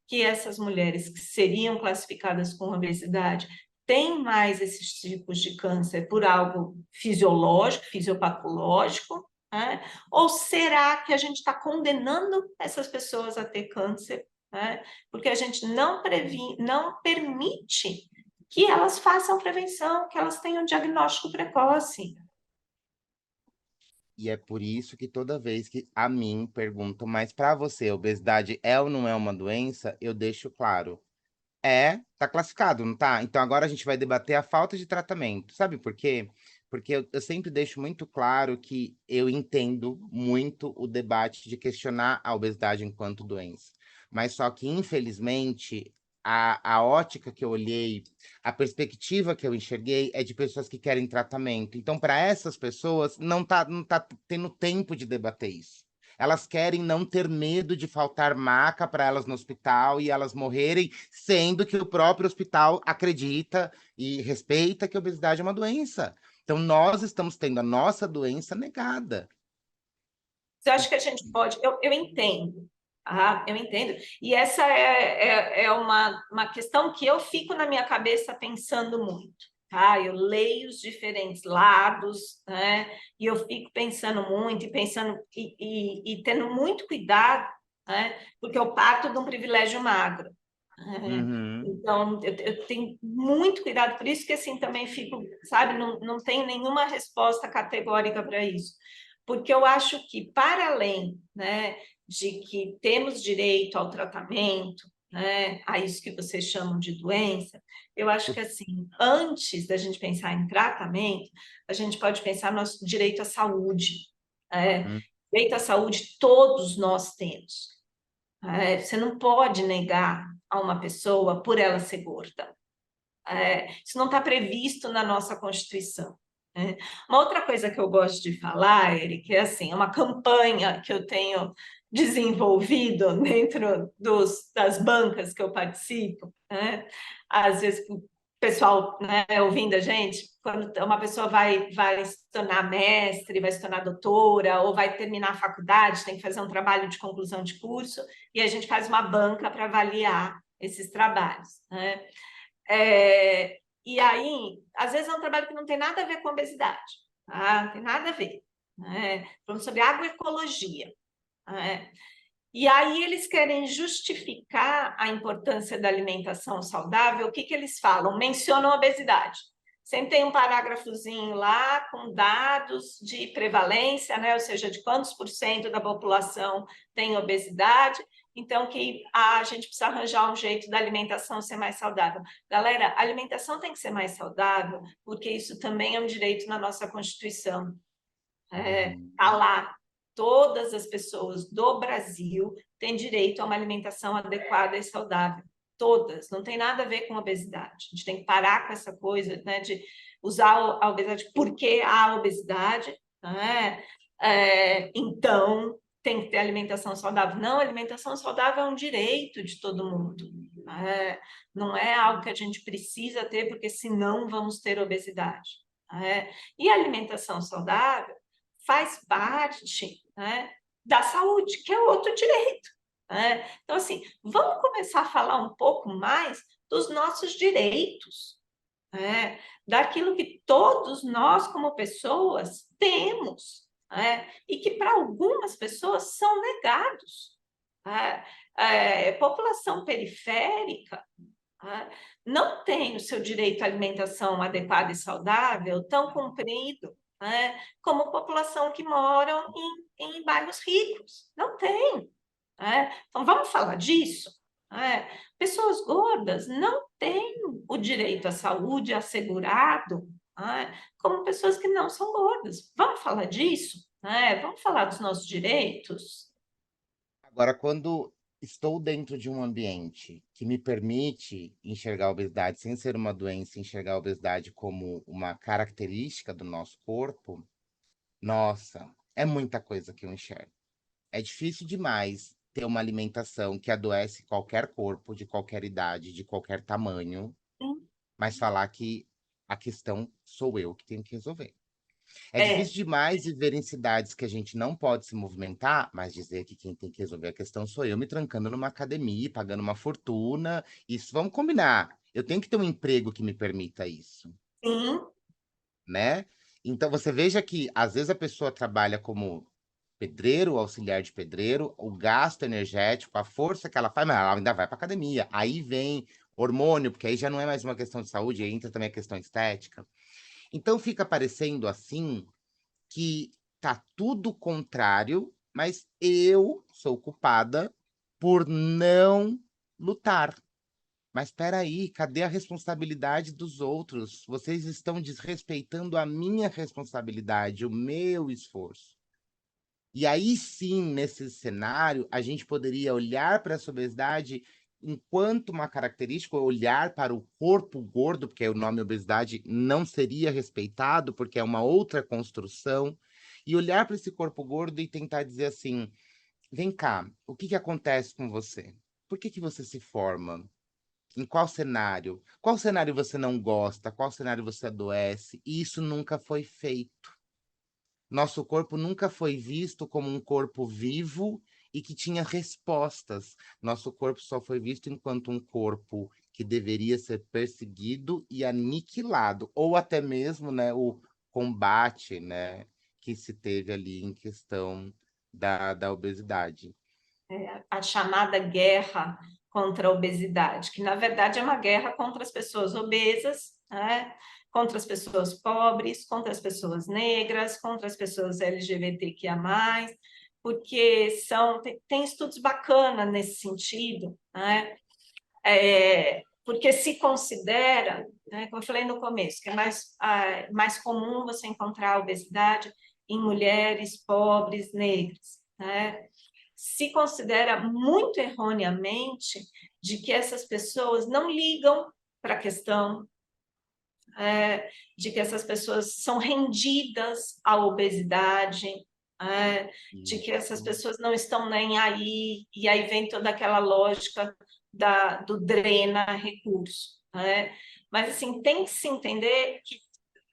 que essas mulheres que seriam classificadas com obesidade têm mais esses tipos de câncer por algo fisiológico, fisiopatológico, ou será que a gente está condenando essas pessoas a ter câncer, porque a gente não permite que elas façam prevenção, que elas tenham diagnóstico precoce. E é por isso que toda vez que a mim perguntam, mas para você, obesidade é ou não é uma doença, eu deixo claro. Tá classificado, não tá? Então agora a gente vai debater a falta de tratamento. Sabe por quê? Porque eu sempre deixo muito claro que eu entendo muito o debate de questionar a obesidade enquanto doença. Mas só que, infelizmente, a ótica que eu olhei, a perspectiva que eu enxerguei é de pessoas que querem tratamento. Então, para essas pessoas, não tá tendo tempo de debater isso. Elas querem não ter medo de faltar maca para elas no hospital e elas morrerem, sendo que o próprio hospital acredita e respeita que a obesidade é uma doença. Então, nós estamos tendo a nossa doença negada. Eu acho que a gente pode... Eu entendo, eu entendo. E essa é uma questão que eu fico na minha cabeça pensando muito. Eu leio os diferentes lados, e eu fico pensando muito, e tendo muito cuidado, porque eu parto de um privilégio magro. Uhum. Então, eu tenho muito cuidado, por isso que assim também fico, sabe, não tenho nenhuma resposta categórica para isso, porque eu acho que, para além, de que temos direito ao tratamento, a isso que vocês chamam de doença, eu acho que, assim, antes da gente pensar em tratamento, a gente pode pensar no nosso direito à saúde. Hum. Direito à saúde todos nós temos. Você não pode negar a uma pessoa por ela ser gorda. Isso não está previsto na nossa Constituição. Uma outra coisa que eu gosto de falar, Eric, é assim, uma campanha que eu tenho desenvolvido dentro das bancas que eu participo. Às vezes o pessoal, ouvindo a gente, quando uma pessoa vai se tornar mestre, vai se tornar doutora, ou vai terminar a faculdade, tem que fazer um trabalho de conclusão de curso, e a gente faz uma banca para avaliar esses trabalhos. E aí, às vezes é um trabalho que não tem nada a ver com obesidade, não tem nada a ver. Falando sobre agroecologia. E aí eles querem justificar a importância da alimentação saudável. O que eles falam? Mencionam a obesidade. Sempre tem um parágrafozinho lá com dados de prevalência, ou seja, de quantos por cento da população tem obesidade. Então, que a gente precisa arranjar um jeito da alimentação ser mais saudável. Galera, a alimentação tem que ser mais saudável, porque isso também é um direito na nossa Constituição. Está lá. Todas as pessoas do Brasil têm direito a uma alimentação adequada e saudável. Todas. Não tem nada a ver com obesidade. A gente tem que parar com essa coisa, de usar a obesidade porque há obesidade. Então, tem que ter alimentação saudável. Não, alimentação saudável é um direito de todo mundo. Não é algo que a gente precisa ter, porque senão vamos ter obesidade. E a alimentação saudável faz parte, da saúde, que é outro direito. Então, assim, vamos começar a falar um pouco mais dos nossos direitos, daquilo que todos nós, como pessoas, temos, e que para algumas pessoas são negados. População periférica não tem o seu direito à alimentação adequada e saudável tão cumprido, como população que mora em bairros ricos. Não tem. Então, vamos falar disso? Pessoas gordas não têm o direito à saúde assegurado, como pessoas que não são gordas. Vamos falar disso? Vamos falar dos nossos direitos? Agora, quando estou dentro de um ambiente que me permite enxergar a obesidade sem ser uma doença, enxergar a obesidade como uma característica do nosso corpo, nossa, é muita coisa que eu enxergo. É difícil demais ter uma alimentação que adoece qualquer corpo, de qualquer idade, de qualquer tamanho, Sim. mas falar que a questão sou eu que tenho que resolver. É É, difícil demais viver em cidades que a gente não pode se movimentar, mas dizer que quem tem que resolver a questão sou eu me trancando numa academia, pagando uma fortuna. Isso, vamos combinar. Eu tenho que ter um emprego que me permita isso, sim, né? Então você veja que às vezes a pessoa trabalha como pedreiro, auxiliar de pedreiro, o gasto energético, a força que ela faz, mas ela ainda vai para academia. Aí vem hormônio, porque aí já não é mais uma questão de saúde, aí entra também a questão estética. Então fica parecendo assim que tá tudo contrário, mas eu sou culpada por não lutar. Mas espera aí, cadê a responsabilidade dos outros? Vocês estão desrespeitando a minha responsabilidade, o meu esforço. E aí sim, nesse cenário, a gente poderia olhar para essa obesidade enquanto uma característica, olhar para o corpo gordo, porque o nome obesidade não seria respeitado, porque é uma outra construção, e olhar para esse corpo gordo e tentar dizer assim: vem cá, o que que acontece com você? Por que que você se forma? Em qual cenário? Qual cenário você não gosta? Qual cenário você adoece? E isso nunca foi feito. Nosso corpo nunca foi visto como um corpo vivo e que tinha respostas. Nosso corpo só foi visto enquanto um corpo que deveria ser perseguido e aniquilado, ou até mesmo, né, o combate, né, que se teve ali em questão da obesidade. a chamada guerra contra a obesidade, que na verdade é uma guerra contra as pessoas obesas, contra as pessoas pobres, contra as pessoas negras, contra as pessoas LGBTQIA+, porque tem estudos bacanas nesse sentido, porque se considera, como eu falei no começo, que é mais comum você encontrar obesidade em mulheres pobres, negras, se considera muito erroneamente de que essas pessoas não ligam para a questão, de que essas pessoas são rendidas à obesidade, de que essas Isso. pessoas não estão nem aí, e aí vem toda aquela lógica do drena recurso. Mas, assim, tem que se entender que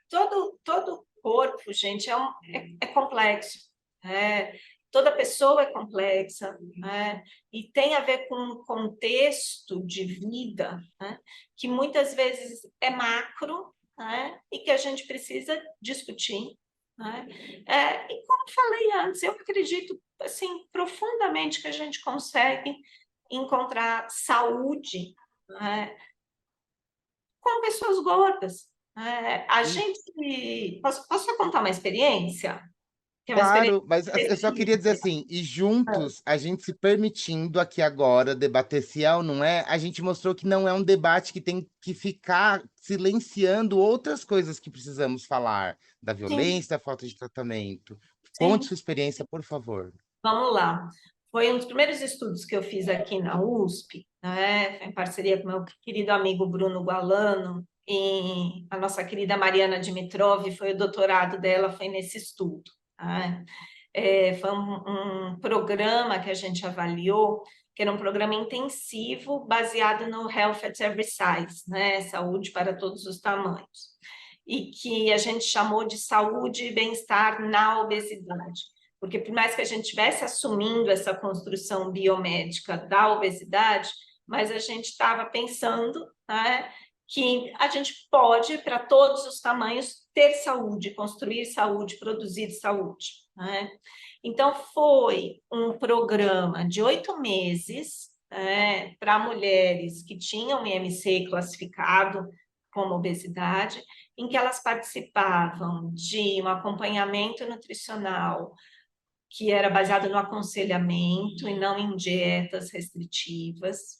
todo corpo, gente, é complexo. Toda pessoa é complexa, e tem a ver com um contexto de vida, que muitas vezes é macro, e que a gente precisa discutir. E como falei antes, eu acredito assim, profundamente que a gente consegue encontrar saúde, com pessoas gordas. A gente. Posso contar uma experiência? Que é uma experiência Claro, mas eu só queria dizer terrível. assim, e juntos, a gente se permitindo aqui agora debater se é ou não é, a gente mostrou que não é um debate que tem que ficar silenciando outras coisas que precisamos falar, da Sim, violência, da falta de tratamento. Conte sim. sua experiência, por favor. Vamos lá. Foi um dos primeiros estudos que eu fiz aqui na USP, foi em parceria com meu querido amigo Bruno Gualano, e a nossa querida Mariana Dimitrov, foi o doutorado dela, foi nesse estudo. Foi um programa que a gente avaliou, que era um programa intensivo baseado no Health at Every Size, né? Saúde para todos os tamanhos. E que a gente chamou de saúde e bem-estar na obesidade. Porque por mais que a gente estivesse assumindo essa construção biomédica da obesidade, mas a gente estava pensando, né, que a gente pode, para todos os tamanhos, ter saúde, construir saúde, produzir saúde, né? Então, foi um programa de 8 meses, para mulheres que tinham IMC classificado como obesidade, em que elas participavam de um acompanhamento nutricional que era baseado no aconselhamento e não em dietas restritivas.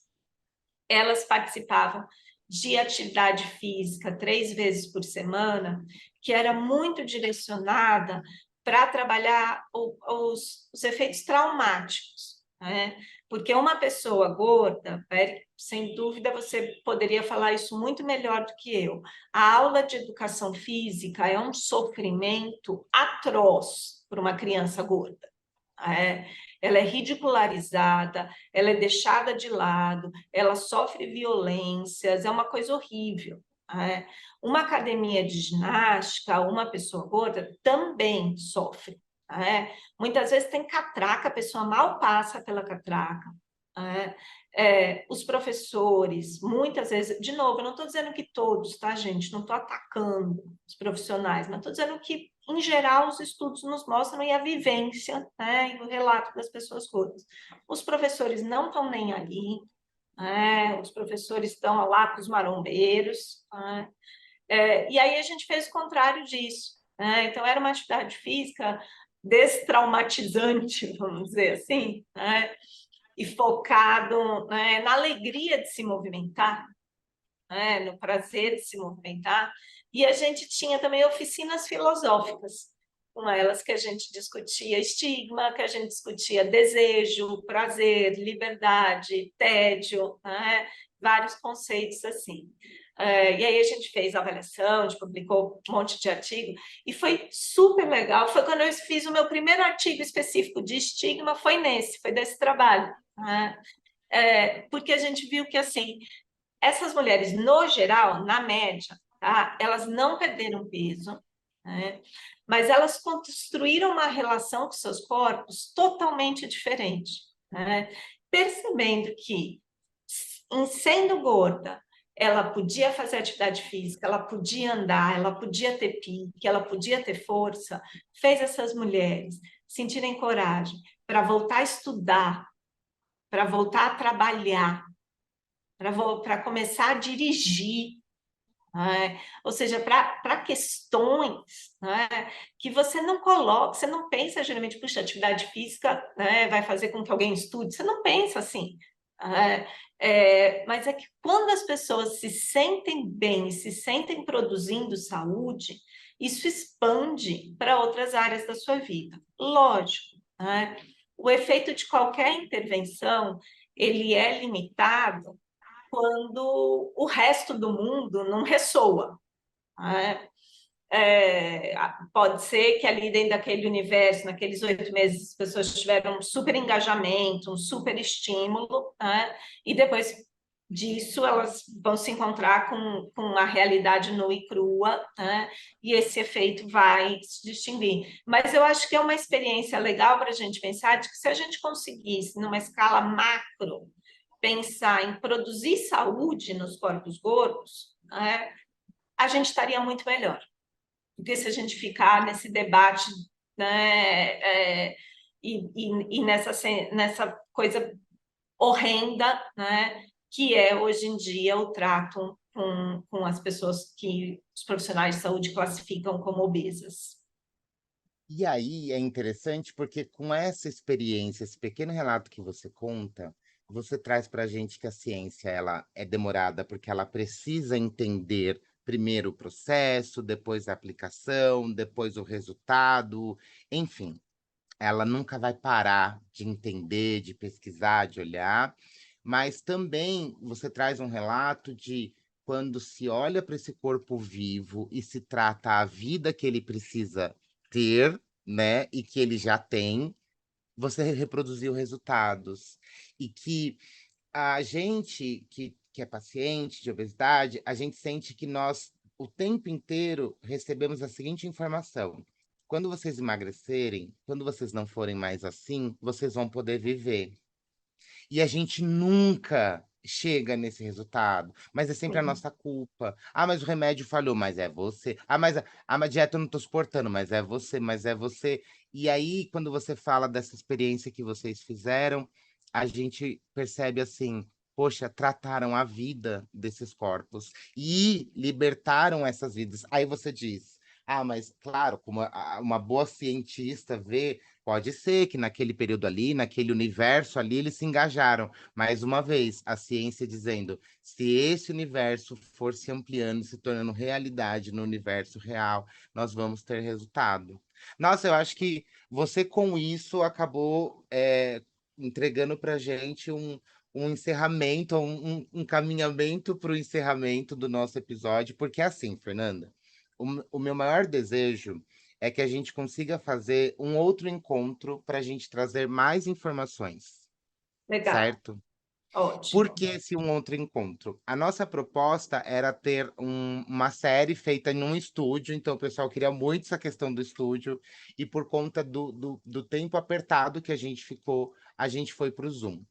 Elas participavam de atividade física 3 vezes por semana, que era muito direcionada para trabalhar os efeitos traumáticos, né? Porque uma pessoa gorda, sem dúvida você poderia falar isso muito melhor do que eu. A aula de educação física é um sofrimento atroz para uma criança gorda. Ela é ridicularizada, ela é deixada de lado, ela sofre violências, é uma coisa horrível. Uma academia de ginástica, uma pessoa gorda também sofre. Muitas vezes tem catraca, a pessoa mal passa pela catraca. Os professores, muitas vezes, de novo, eu não estou dizendo que todos, tá, gente? Não estou atacando os profissionais, mas estou dizendo que, em geral, os estudos nos mostram e a vivência, né, e o relato das pessoas gordas. Os professores não estão nem ali, os professores estão lá com os marombeiros, e aí a gente fez o contrário disso. Então, era uma atividade física destraumatizante, vamos dizer assim, e focado, na alegria de se movimentar, no prazer de se movimentar. E a gente tinha também oficinas filosóficas, com elas que a gente discutia estigma, que a gente discutia desejo, prazer, liberdade, tédio, vários conceitos assim. E aí a gente fez a avaliação, a gente publicou um monte de artigo, e foi super legal. Foi quando eu fiz o meu primeiro artigo específico de estigma, foi desse trabalho. Porque a gente viu que, assim, essas mulheres, no geral, na média, tá, elas não perderam peso, mas elas construíram uma relação com seus corpos totalmente diferente, percebendo que, em sendo gorda, ela podia fazer atividade física, ela podia andar, ela podia ter pique, ela podia ter força, fez essas mulheres sentirem coragem para voltar a estudar, para voltar a trabalhar, para começar a dirigir, ou seja, para questões, que você não coloca, você não pensa geralmente, puxa, atividade física, vai fazer com que alguém estude, você não pensa assim. Mas é que quando as pessoas se sentem bem, se sentem produzindo saúde, isso expande para outras áreas da sua vida. Lógico, o efeito de qualquer intervenção, ele é limitado quando o resto do mundo não ressoa. Pode ser que ali dentro daquele universo, naqueles 8 meses, as pessoas tiveram um super engajamento, um super estímulo, e depois disso elas vão se encontrar com a realidade nua e crua, e esse efeito vai se distinguir. Mas eu acho que é uma experiência legal para a gente pensar de que se a gente conseguisse, numa escala macro, pensar em produzir saúde nos corpos gordos, a gente estaria muito melhor. Porque se a gente ficar nesse debate, e nessa coisa horrenda, que é hoje em dia o trato com as pessoas que os profissionais de saúde classificam como obesas. E aí é interessante porque com essa experiência, esse pequeno relato que você conta, você traz para a gente que a ciência ela é demorada porque ela precisa entender primeiro o processo, depois a aplicação, depois o resultado, enfim, ela nunca vai parar de entender, de pesquisar, de olhar, mas também você traz um relato de quando se olha para esse corpo vivo e se trata a vida que ele precisa ter, né, e que ele já tem, você reproduziu resultados. E que a gente que é paciente de obesidade, a gente sente que nós, o tempo inteiro, recebemos a seguinte informação: quando vocês emagrecerem, quando vocês não forem mais assim, vocês vão poder viver. E a gente nunca chega nesse resultado, mas é sempre a nossa culpa. Ah, mas o remédio falhou, mas é você. Ah, mas a dieta eu não tô suportando, mas é você, mas é você. E aí, quando você fala dessa experiência que vocês fizeram, a gente percebe assim, poxa, trataram a vida desses corpos e libertaram essas vidas. Aí você diz, ah, mas claro, como uma boa cientista vê. Pode ser que naquele período ali, naquele universo ali, eles se engajaram. Mais uma vez, a ciência dizendo: se esse universo for se ampliando, se tornando realidade no universo real, nós vamos ter resultado. Nossa, eu acho que você com isso acabou entregando para gente um encerramento, um caminhamento para o encerramento do nosso episódio, porque é assim, Fernanda, o meu maior desejo é que a gente consiga fazer um outro encontro para a gente trazer mais informações, Legal, certo? Por ótimo. que esse um outro encontro? A nossa proposta era ter uma série feita em um estúdio, então o pessoal queria muito essa questão do estúdio, e por conta do tempo apertado que a gente ficou, a gente foi para o Zoom.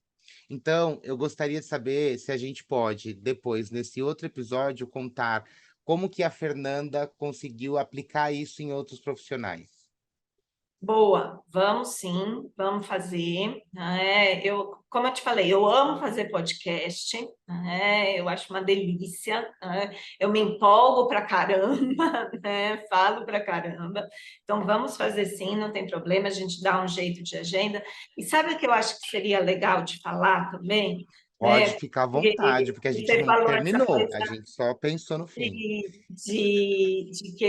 Então, eu gostaria de saber se a gente pode, depois, nesse outro episódio, contar como que a Fernanda conseguiu aplicar isso em outros profissionais. Boa, vamos sim, vamos fazer. Como eu te falei, eu amo fazer podcast, eu acho uma delícia, eu me empolgo pra caramba, falo pra caramba. Então vamos fazer sim, não tem problema, a gente dá um jeito de agenda. E sabe o que eu acho que seria legal de falar também? Pode Né? ficar à vontade, Porque porque a gente você não falou essa terminou, coisa a gente só pensou no fim. de que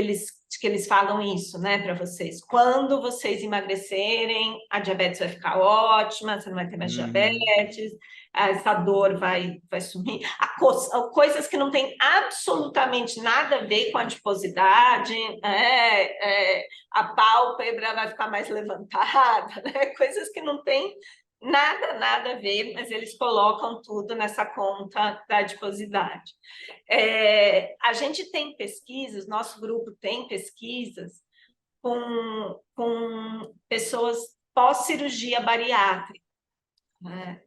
eles falam isso, né, para vocês. Quando vocês emagrecerem, a diabetes vai ficar ótima, você não vai ter mais Uhum. diabetes, essa dor vai sumir. Coisas que não têm absolutamente nada a ver com a adiposidade, a pálpebra vai ficar mais levantada, né? Coisas que não têm nada a ver, mas eles colocam tudo nessa conta da adiposidade. A gente tem pesquisas, nosso grupo tem pesquisas com pessoas pós-cirurgia bariátrica, né?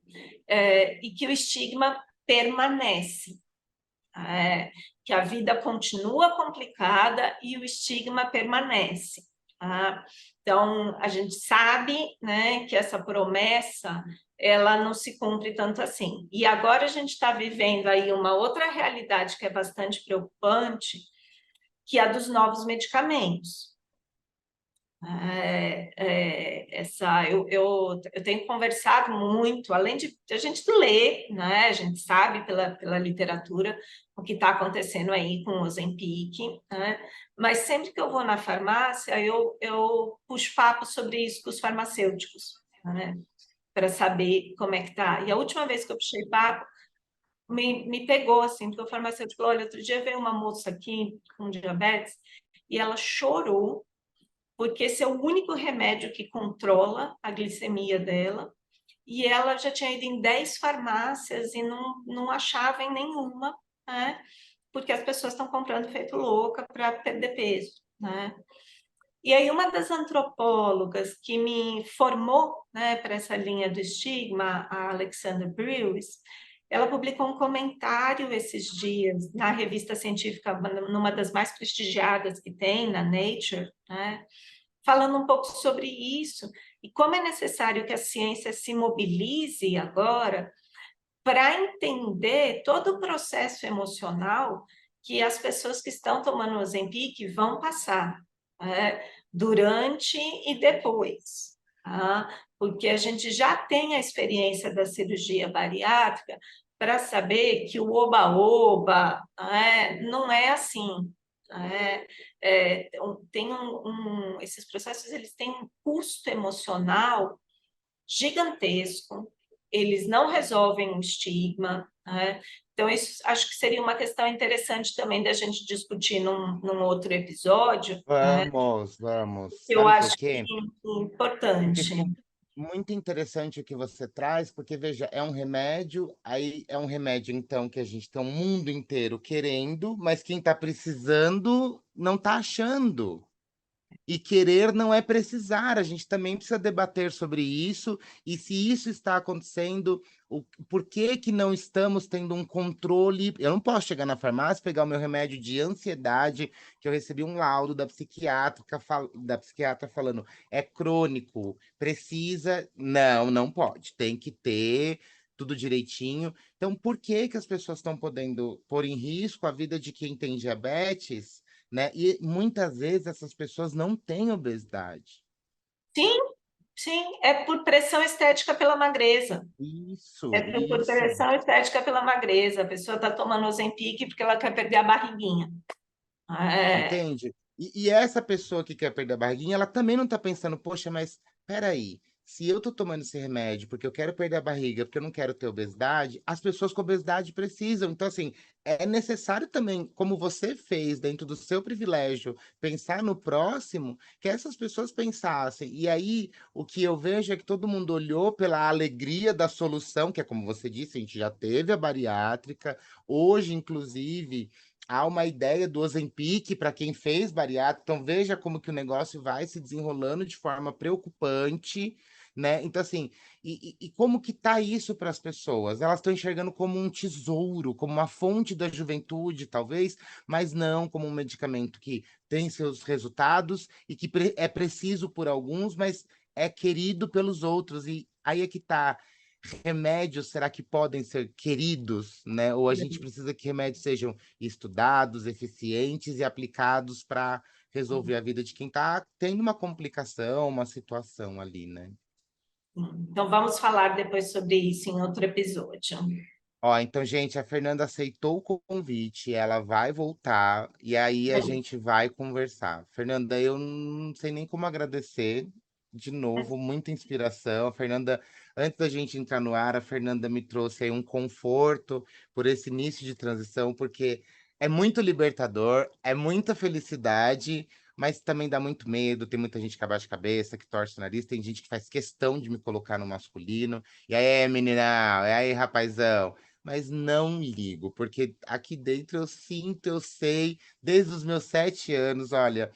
E que o estigma permanece, que a vida continua complicada e o estigma permanece. Tá? Então, a gente sabe, né, que essa promessa ela não se cumpre tanto assim. E agora a gente está vivendo aí uma outra realidade que é bastante preocupante, que é a dos novos medicamentos. Eu tenho conversado muito, além de a gente ler, né? A gente sabe pela literatura o que está acontecendo aí com o Ozempic, né? Mas sempre que eu vou na farmácia, eu puxo papo sobre isso com os farmacêuticos, né? Para saber como é que tá. E a última vez que eu puxei papo, me pegou assim, porque o farmacêutico falou: olha, outro dia veio uma moça aqui com diabetes e ela chorou porque esse é o único remédio que controla a glicemia dela, e ela já tinha ido em 10 farmácias e não achava em nenhuma, né? Porque as pessoas estão comprando feito louca para perder peso, né? E aí uma das antropólogas que me formou, né, para essa linha do estigma, a Alexandra Brewis, ela publicou um comentário esses dias na revista científica, numa das mais prestigiadas que tem, na Nature, né? Falando um pouco sobre isso e como é necessário que a ciência se mobilize agora para entender todo o processo emocional que as pessoas que estão tomando o Ozempic vão passar, durante e depois, tá? Porque a gente já tem a experiência da cirurgia bariátrica para saber que o oba-oba, não é assim. Esses processos eles têm um custo emocional gigantesco, eles não resolvem o estigma, né? Então, isso acho que seria uma questão interessante também da gente discutir num outro episódio, né? Vamos, vamos. Eu Sabe por acho quê? Porque importante. ficou muito interessante o que você traz, porque veja, é um remédio, aí é um remédio então que a gente tem o mundo inteiro querendo, mas quem está precisando não está achando. E querer não é precisar, a gente também precisa debater sobre isso, e se isso está acontecendo, por que que não estamos tendo um controle? Eu não posso chegar na farmácia, pegar o meu remédio de ansiedade, que eu recebi um laudo da psiquiatra falando, é crônico, precisa. Não, não pode, tem que ter tudo direitinho. Então, por que que as pessoas estão podendo pôr em risco a vida de quem tem diabetes? Né? E muitas vezes essas pessoas não têm obesidade. Sim, sim, é por pressão estética pela magreza. É Isso, por isso. pressão estética pela magreza. A pessoa está tomando Ozempic porque ela quer perder a barriguinha. É, Entende? E essa pessoa que quer perder a barriguinha, ela também não tá pensando, poxa, mas peraí, se eu tô tomando esse remédio porque eu quero perder a barriga, porque eu não quero ter obesidade, as pessoas com obesidade precisam. Então, assim, é necessário também, como você fez dentro do seu privilégio, pensar no próximo, que essas pessoas pensassem. E aí, o que eu vejo é que todo mundo olhou pela alegria da solução, que é como você disse, a gente já teve a bariátrica, hoje, inclusive. Há uma ideia do Ozempic para quem fez bariátrica, então veja como que o negócio vai se desenrolando de forma preocupante, né? Então, assim, e como que tá isso para as pessoas? Elas estão enxergando como um tesouro, como uma fonte da juventude, talvez, mas não como um medicamento que tem seus resultados e que é preciso por alguns, mas é querido pelos outros. E aí é que tá. Remédios, será que podem ser queridos, né? Ou a gente precisa que remédios sejam estudados, eficientes e aplicados para resolver a vida de quem está tendo uma complicação, uma situação ali, né? então, vamos falar depois sobre isso em outro episódio. Ó, então, gente, a Fernanda aceitou o convite, ela vai voltar e aí a gente vai conversar. Fernanda, eu não sei nem como agradecer de novo, muita inspiração. A Fernanda, antes da gente entrar no ar, a Fernanda me trouxe aí um conforto por esse início de transição, porque é muito libertador, é muita felicidade, mas também dá muito medo. Tem muita gente que abaixa a cabeça, que torce o nariz, tem gente que faz questão de me colocar no masculino. E aí, menina, e aí, rapazão? Mas não ligo, porque aqui dentro eu sinto, eu sei, desde os meus 7 anos, olha,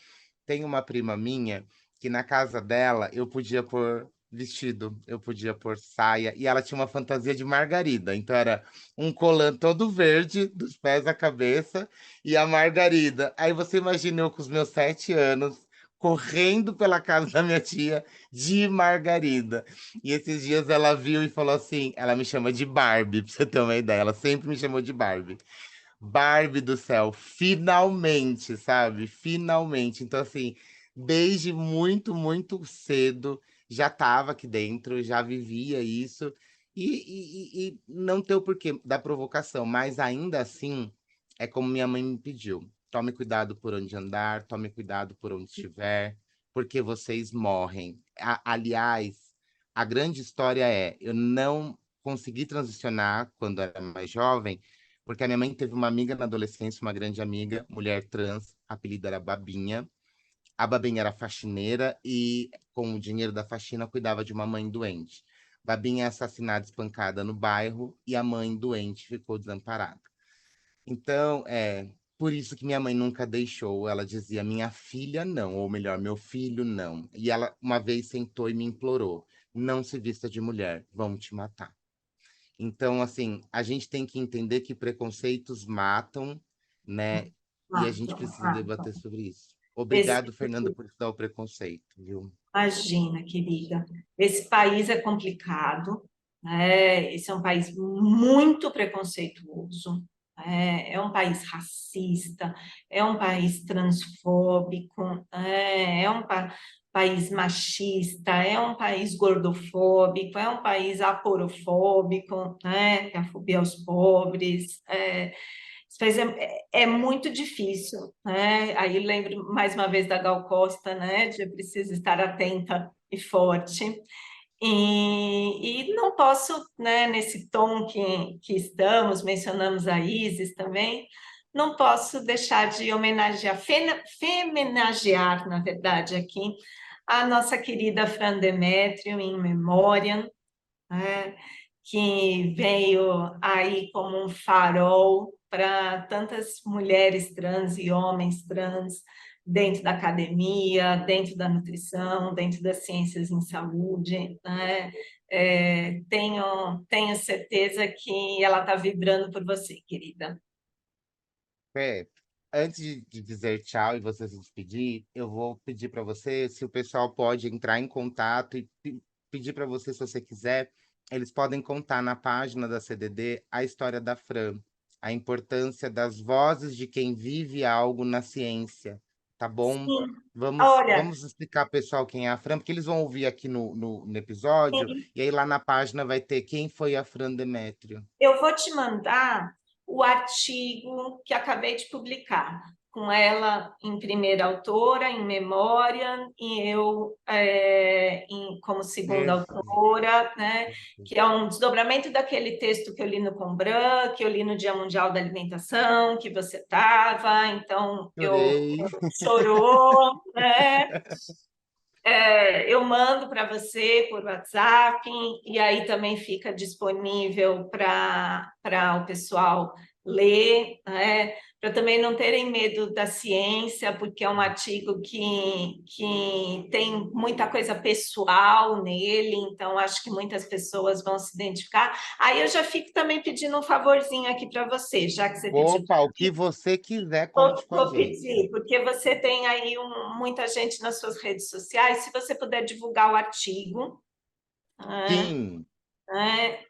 tem uma prima minha que na casa dela eu podia pôr vestido, eu podia pôr saia, e ela tinha uma fantasia de Margarida, então era um colã todo verde, dos pés à cabeça, e a Margarida. Aí você imagina eu com os meus 7 anos, correndo pela casa da minha tia de Margarida. E esses dias ela viu e falou assim: ela me chama de Barbie, pra você ter uma ideia. Ela sempre me chamou de Barbie. Barbie do céu, finalmente, sabe? Finalmente. Então, assim, desde muito, muito cedo, já estava aqui dentro, já vivia isso. E não tem o porquê da provocação, mas ainda assim, é como minha mãe me pediu: tome cuidado por onde andar, tome cuidado por onde estiver, porque vocês morrem. Aliás, a grande história é: eu não consegui transicionar quando era mais jovem porque a minha mãe teve uma amiga na adolescência, uma grande amiga, mulher trans, apelido era Babinha. A Babinha era faxineira e, com o dinheiro da faxina, cuidava de uma mãe doente. Babinha é assassinada, espancada no bairro e a mãe doente ficou desamparada. Então, por isso que minha mãe nunca deixou. Ela dizia, minha filha não, ou melhor, meu filho não. E ela uma vez sentou e me implorou: não se vista de mulher, vão te matar. Então, assim, a gente tem que entender que preconceitos matam, né? E a gente Matam, precisa matam. debater sobre isso. Obrigado, Esse, Fernanda, por estudar o preconceito, viu? imagina, querida, esse país é complicado, né? Esse é um país muito preconceituoso, é um país racista, é um país transfóbico, é um país machista, é um país gordofóbico, é um país aporofóbico, né? Que é a fobia aos pobres, Fez é muito difícil, né? Aí lembro mais uma vez da Gal Costa, né? De preciso estar atenta e forte. E não posso, né, nesse tom que estamos, mencionamos a Isis também, não posso deixar de homenagear, femenagear, na verdade, aqui, a nossa querida Fran Demétrio, in memoriam, né, que veio aí como um farol para tantas mulheres trans e homens trans dentro da academia, dentro da nutrição, dentro das ciências em saúde, né? Tenho certeza que ela está vibrando por você, querida. Fê, antes de dizer tchau e você se despedir, eu vou pedir para você se o pessoal pode entrar em contato e pedir para você, se você quiser, eles podem contar na página da CDD a história da Fran, a importância das vozes de quem vive algo na ciência, tá bom? Sim, Vamos, olha, vamos explicar ao pessoal quem é a Fran, porque eles vão ouvir aqui no episódio, sim, e aí lá na página vai ter quem foi a Fran Demétrio. eu vou te mandar o artigo que acabei de publicar, com ela em primeira autora, em memória, e eu como segunda Perfeito. autora, né, que é um desdobramento daquele texto que eu li no Combran, que eu li no Dia Mundial da Alimentação, que você estava, então eu Chorei. chorou, né? Eu mando para você por WhatsApp, e aí também fica disponível para o pessoal ler, né? Para também não terem medo da ciência, porque é um artigo que tem muita coisa pessoal nele, então acho que muitas pessoas vão se identificar. Aí eu já fico também pedindo um favorzinho aqui para você, já que você pediu. Opa, o que você quiser, conte com a Vou gente. pedir, porque você tem aí muita gente nas suas redes sociais, se você puder divulgar o artigo, né? Sim,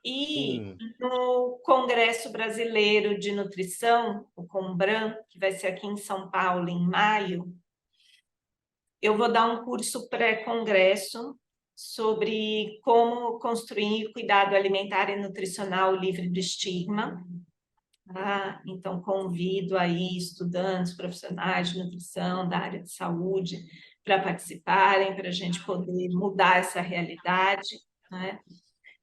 E sim. no Congresso Brasileiro de Nutrição, o Combran, que vai ser aqui em São Paulo em maio, eu vou dar um curso pré-congresso sobre como construir cuidado alimentar e nutricional livre de estigma. Então, convido aí estudantes, profissionais de nutrição da área de saúde para participarem, para a gente poder mudar essa realidade, né?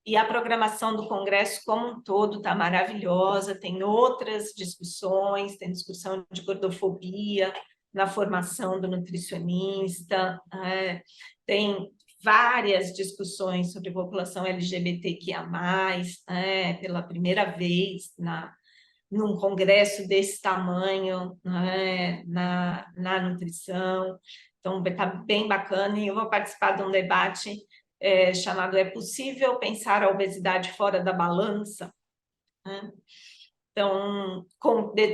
E a programação do Congresso como um todo está maravilhosa, tem outras discussões, tem discussão de gordofobia na formação do nutricionista, tem várias discussões sobre população LGBTQIA+, pela primeira vez num congresso desse tamanho, né, na nutrição. Então, está bem bacana, e eu vou participar de um debate chamado É Possível Pensar a Obesidade Fora da Balança? Né? Então,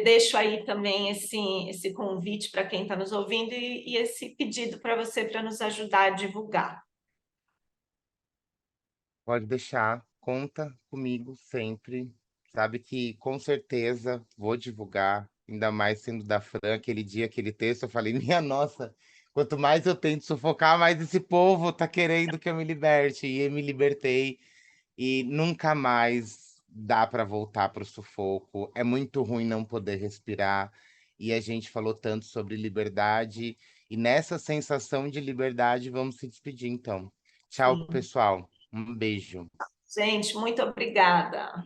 deixo aí também esse convite para quem está nos ouvindo e esse pedido para você para nos ajudar a divulgar. Pode deixar, conta comigo sempre. Sabe que com certeza vou divulgar, ainda mais sendo da Fran, aquele dia, aquele texto, eu falei, minha nossa, quanto mais eu tento sufocar, mais esse povo tá querendo que eu me liberte. E eu me libertei e nunca mais dá para voltar para o sufoco. É muito ruim não poder respirar. E a gente falou tanto sobre liberdade, e nessa sensação de liberdade, vamos se despedir então. Tchau, Sim. pessoal. Um beijo. Gente, muito obrigada.